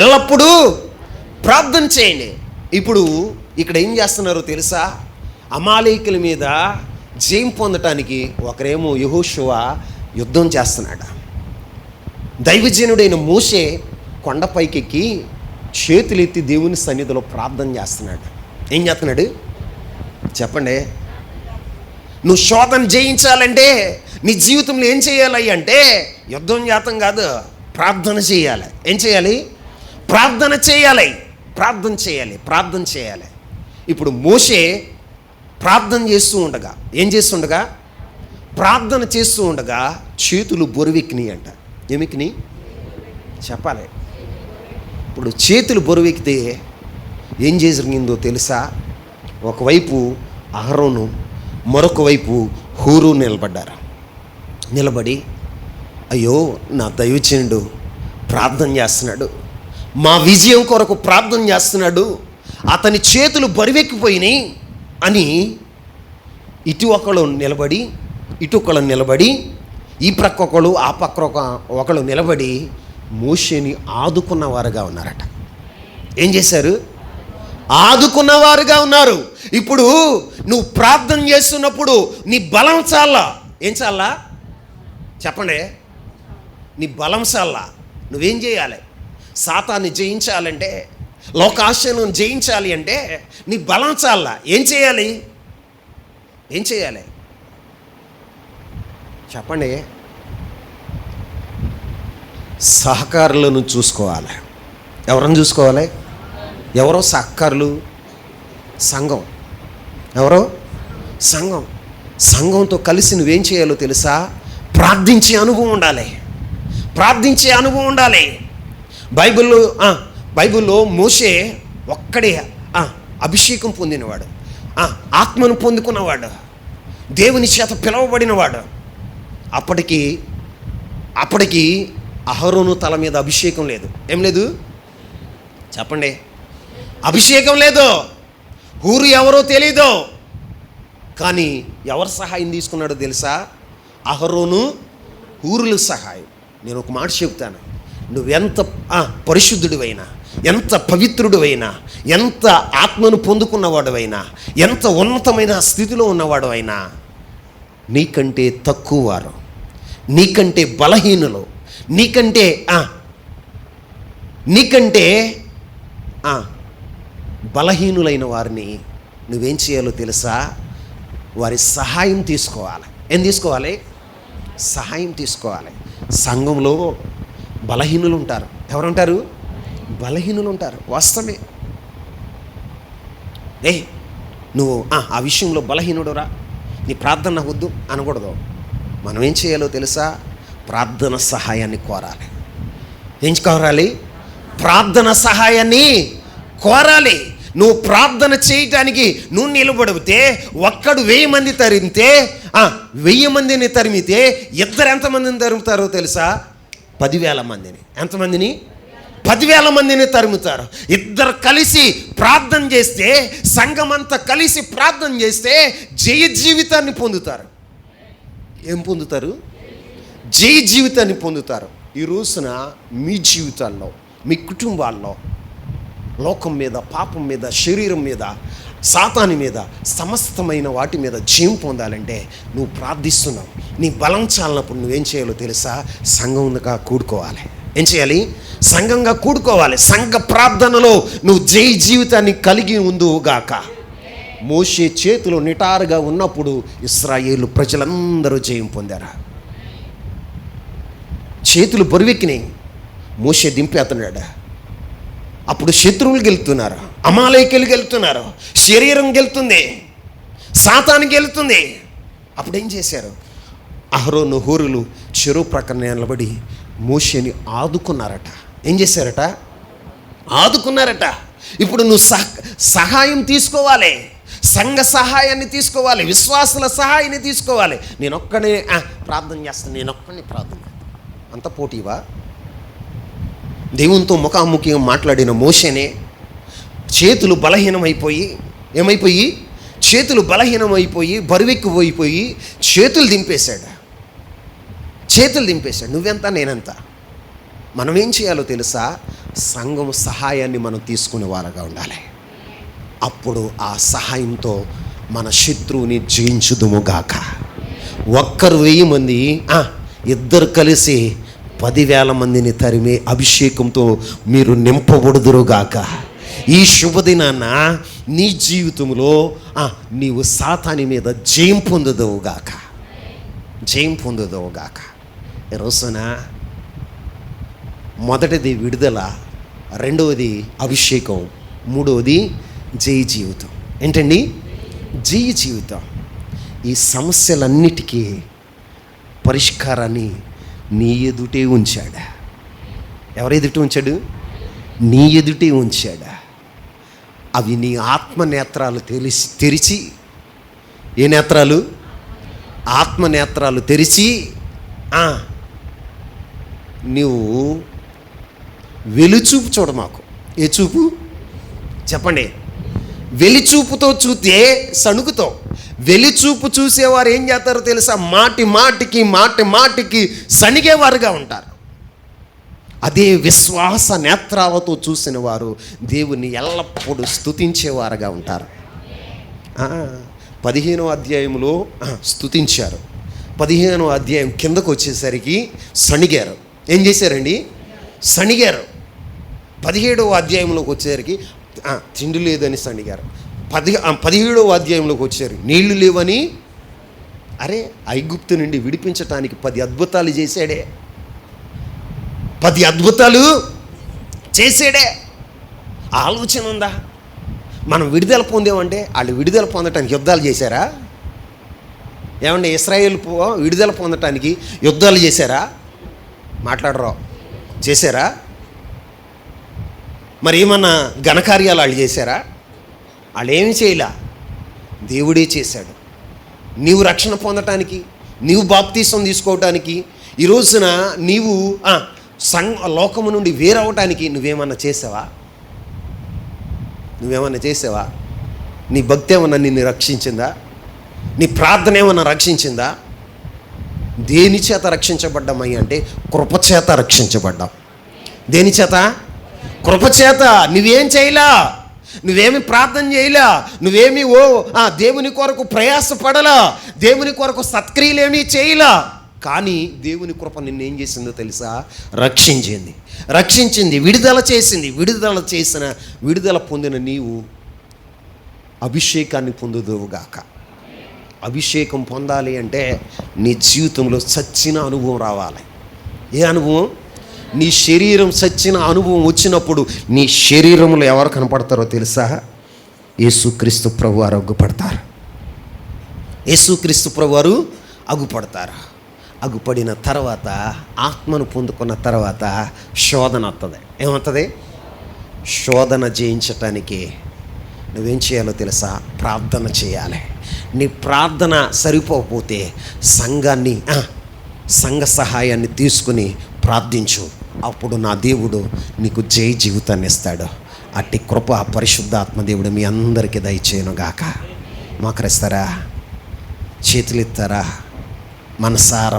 ఎల్లప్పుడూ ప్రార్థన చేయండి. ఇప్పుడు ఇక్కడ ఏం చేస్తున్నారో తెలుసా? అమాలేకుల మీద జయం పొందటానికి ఒకరేమో యెహోషువ యుద్ధం చేస్తున్నాడు. దైవజనుడైన మోషే కొండపైకి ఎక్కి చేతులెత్తి దేవుని సన్నిధిలో ప్రార్థన చేస్తున్నాడు. ఏం చేస్తున్నాడు చెప్పండి? నువ్వు శోధన జయించాలంటే నీ జీవితంలో ఏం చేయాలి అంటే యుద్ధం చేతం కాదు, ప్రార్థన చేయాలి. ఏం చేయాలి? ప్రార్థన చేయాలి. ఇప్పుడు మోషే ప్రార్థన చేస్తూ ఉండగా, ఏం చేస్తుండగా? ప్రార్థన చేస్తూ ఉండగా చేతులు బొరువెక్కినాయి అంట. ఏమెక్కినాయి చెప్పాలి. ఇప్పుడు చేతులు బొరువెక్కితే ఏం జరిగిందో తెలుసా? ఒకవైపు అహరోను, మరొక వైపు హూరు నిలబడి అయ్యో నా దైవజనుడు ప్రార్థన చేస్తున్నాడు, మా విజయం కొరకు ప్రార్థన చేస్తున్నాడు, అతని చేతులు బరువెక్కిపోయినాయి అని ఇటు ఒకళ్ళు నిలబడి ఈ ప్రక్క ఒకళ్ళు ఆ పక్క ఒకళ్ళు నిలబడి మోషేని ఆదుకున్నవారుగా ఉన్నారట. ఏం చేశారు? ఆదుకున్నవారుగా ఉన్నారు. ఇప్పుడు నువ్వు ప్రార్థన చేస్తున్నప్పుడు నీ బలం చాలా. ఏం చాలా చెప్పండి? నీ బలం చాలా. నువ్వేం చేయాలి? సాతాన్ని జయించాలంటే, లోకాశను జయించాలి అంటే నీ బలం చాలా. ఏం చేయాలి? చెప్పండి? సహకారులను చూసుకోవాలి. ఎవరని చూసుకోవాలి? ఎవరో సహకారులు? సంఘం. ఎవరో సంఘం. సంఘంతో కలిసి నువ్వేం చేయాలో తెలుసా? ప్రార్థించే అనుభవం ఉండాలి. బైబిల్లో మోషే ఒక్కడే అభిషేకం పొందినవాడు, ఆత్మను పొందుకున్నవాడు, దేవుని చేత పిలువబడినవాడు. అప్పటికి అహరోను తల మీద అభిషేకం లేదు. ఏం లేదు చెప్పండి? అభిషేకం లేదు. హూరు ఎవరో తెలీదు. కానీ ఎవరు సహాయం తీసుకున్నాడో తెలుసా? అహరోను హూరుల సహాయం. నేను ఒక మాట చెప్తాను. నువ్వెంత పరిశుద్ధుడివైనా, ఎంత పవిత్రుడివైనా, ఎంత ఆత్మను పొందుకున్నవాడువైనా, ఎంత ఉన్నతమైన స్థితిలో ఉన్నవాడు అయినా, నీకంటే తక్కువ వారు, నీకంటే బలహీనులు, నీకంటే బలహీనులైన వారిని నువ్వేం చేయాలో తెలుసా? వారి సహాయం తీసుకోవాలి. ఏం తీసుకోవాలి? సహాయం తీసుకోవాలి. సంఘంలో బలహీనులు ఉంటారు. ఎవరుంటారు? బలహీనులు ఉంటారు. వాస్తవమే. నువ్వు ఆ విషయంలో బలహీనుడురా, నీ ప్రార్థన నాకు వద్దు అనకూడదు. మనం ఏం చేయాలో తెలుసా? ప్రార్థన సహాయాన్ని కోరాలి. ఏం కోరాలి? ప్రార్థన సహాయాన్ని కోరాలి. నువ్వు ప్రార్థన చేయటానికి నువ్వు నిలబడితే ఒక్కడు 1000 మంది తరిమితే 1000 మందిని తరిమితే ఇద్దరు ఎంతమందిని తరుముతారో తెలుసా? 10,000 మందిని. ఎంతమందిని? 10,000 మందిని తరుముతారు. ఇద్దరు కలిసి ప్రార్థన చేస్తే, సంఘమంతా కలిసి ప్రార్థన చేస్తే జయ జీవితాన్ని పొందుతారు. ఏం పొందుతారు? జయ జీవితాన్ని పొందుతారు. ఈ రోజున మీ జీవితాల్లో, మీ కుటుంబాల్లో లోకం మీద, పాపం మీద, శరీరం మీద, సాతాను మీద, సమస్తమైన వాటి మీద జయం పొందాలంటే నువ్వు ప్రార్థిస్తున్నావు. నీ బలం చాలినప్పుడు నువ్వేం చేయాలో తెలుసా? సంఘంగా కూడుకోవాలి. ఏం చేయాలి? సంఘంగా కూడుకోవాలి. సంఘ ప్రార్థనలో నువ్వు జయ జీవితాన్ని కలిగి ఉందువుగాక. మోషే చేతులు నిటారుగా ఉన్నప్పుడు ఇశ్రాయేలు ప్రజలందరూ జయం పొందారు. చేతులు బరువెక్కినాయి. మోషే దింపేస్తున్నాడు. అప్పుడు శత్రువులు గెలుతున్నారు, అమాలేకులు గెలుతున్నారు, శరీరం గెలుతుంది, సాతాను గెలుతుంది. అప్పుడు ఏం చేశారు? అహరోను హూరులు చెరువు ప్రక్కన నిలబడి మోషేని ఆదుకున్నారట. ఏం చేశారట? ఆదుకున్నారట. ఇప్పుడు నువ్వు సహాయం తీసుకోవాలి. సంఘ సహాయాన్ని తీసుకోవాలి. విశ్వాసుల సహాయాన్ని తీసుకోవాలి. నేనొక్కడే ప్రార్థన చేస్తాను, నేనొక్కడిని ప్రార్థన చేస్తాను. అంత పోటీవా? దేవునితో ముఖాముఖిగా మాట్లాడిన మోషేనే చేతులు బలహీనమైపోయి, ఏమైపోయి? చేతులు బలహీనమైపోయి, బరువెక్కిపోయిపోయి చేతులు దింపేశాడు. నువ్వెంత, నేనెంత? మనం ఏం చేయాలో తెలుసా? సంఘం సహాయాన్ని మనం తీసుకునే వారుగా ఉండాలి. అప్పుడు ఆ సహాయంతో మన శత్రువుని జయించుదుముగాక. ఒక్కరు 1000 మంది, ఇద్దరు కలిసి 10,000 మందిని తరిమే అభిషేకంతో మీరు నింపబడుదురుగాక. ఈ శుభదినాన నీ జీవితంలో నీవు సాతాని మీద జయం పొందుదువుగాక. ఈ రోజున మొదటిది విడుదల, రెండవది అభిషేకం, మూడవది జయ జీవితం. ఏంటండి? జయ జీవితం. ఈ సమస్యలన్నిటికీ పరిష్కారాన్ని నీ ఎదుటే ఉంచాడా? ఎవరు ఎదుట ఉంచాడు? నీ ఎదుటే ఉంచాడా? అవి నీ ఆత్మ నేత్రాలు తెరిచి, ఏ నేత్రాలు? ఆత్మ నేత్రాలు తెరిచి నువ్వు వెలుచూపు చూడ. మాకు ఏ చూపు చెప్పండి? వెలిచూపుతో చూస్తే సణుకుతో. వెలిచూపు చూసేవారు ఏం చేస్తారో తెలుసా? మాటి మాటికి సణిగేవారుగా ఉంటారు. అదే విశ్వాస నేత్రాలతో చూసిన వారు దేవుని ఎల్లప్పుడూ స్తుతించేవారుగా ఉంటారు. 15వ అధ్యాయంలో స్తుతించారు. 15వ అధ్యాయం కిందకు వచ్చేసరికి సణిగారు. ఏం చేశారండి? సణిగారు. 17వ అధ్యాయంలోకి వచ్చేసరికి తిండి లేదని సణిగారు. 17వ అధ్యాయంలోకి వచ్చారు, నీళ్లు లేవని. అరే, ఐగుప్తు నుండి విడిపించటానికి 10 అద్భుతాలు చేశాడే. 10 అద్భుతాలు చేసాడే. ఆలోచన ఉందా? మనం విడుదల పొందామంటే వాళ్ళు విడుదల పొందటానికి యుద్ధాలు చేశారా? ఏమంటే ఇశ్రాయేలు విడుదల పొందటానికి యుద్ధాలు చేశారా? మాట్లాడరు. చేశారా? మరి ఏమన్నా ఘనకార్యాలు వాళ్ళు చేశారా? వాళ్ళు ఏమి చేయలే. దేవుడే చేశాడు. నీవు రక్షణ పొందటానికి, నీవు బాప్తీసం తీసుకోవటానికి, ఈ రోజున నీవు లోకము నుండి వేరవటానికి నువ్వేమన్నా చేసావా? నీ భక్తి ఏమన్నా నిన్ను రక్షించిందా? నీ ప్రార్థన ఏమన్నా రక్షించిందా? దేని చేత రక్షించబడ్డామై అంటే కృపచేత రక్షించబడ్డాం. దేని చేత? కృపచేత. నువ్వేం చేయలా, నువ్వేమి ప్రార్థన చేయలా, నువ్వేమి దేవుని కొరకు ప్రయాసపడలా, దేవుని కొరకు సత్క్రియలేమీ చేయలా. కానీ దేవుని కృప నిన్నేం చేసిందో తెలుసా? రక్షించింది, విడుదల చేసింది. విడుదల పొందిన నీవు అభిషేకాన్ని పొందుదువుగాక. అభిషేకం పొందాలి అంటే నీ జీవితంలో చచ్చిన అనుభవం రావాలి. ఏ అనుభవం? నీ శరీరం చచ్చిన అనుభవం వచ్చినప్పుడు నీ శరీరంలో ఎవరు కనపడతారో తెలుసా? యేసుక్రీస్తు ప్రభువారు అగ్గుపడతారు. యేసుక్రీస్తు ప్రభువారు అగ్గుపడతారు. అగ్గుపడిన తర్వాత, ఆత్మను పొందుకున్న తర్వాత శోధన వస్తుంది. ఏమవుతుంది? శోధన జయించటానికి నువ్వేం చేయాలో తెలుసా? ప్రార్థన చేయాలి. నీ ప్రార్థన సరిపోకపోతే సంఘ సహాయాన్ని తీసుకుని ప్రార్థించు. అప్పుడు నా దేవుడు నీకు జయ జీవితాన్ని ఇస్తాడు. అట్టి కృప పరిశుద్ధాత్మదేవుడు మీ అందరికీ దయచేయునుగాక. మోకరిస్తారా? చేతులెత్తారా? మనసారా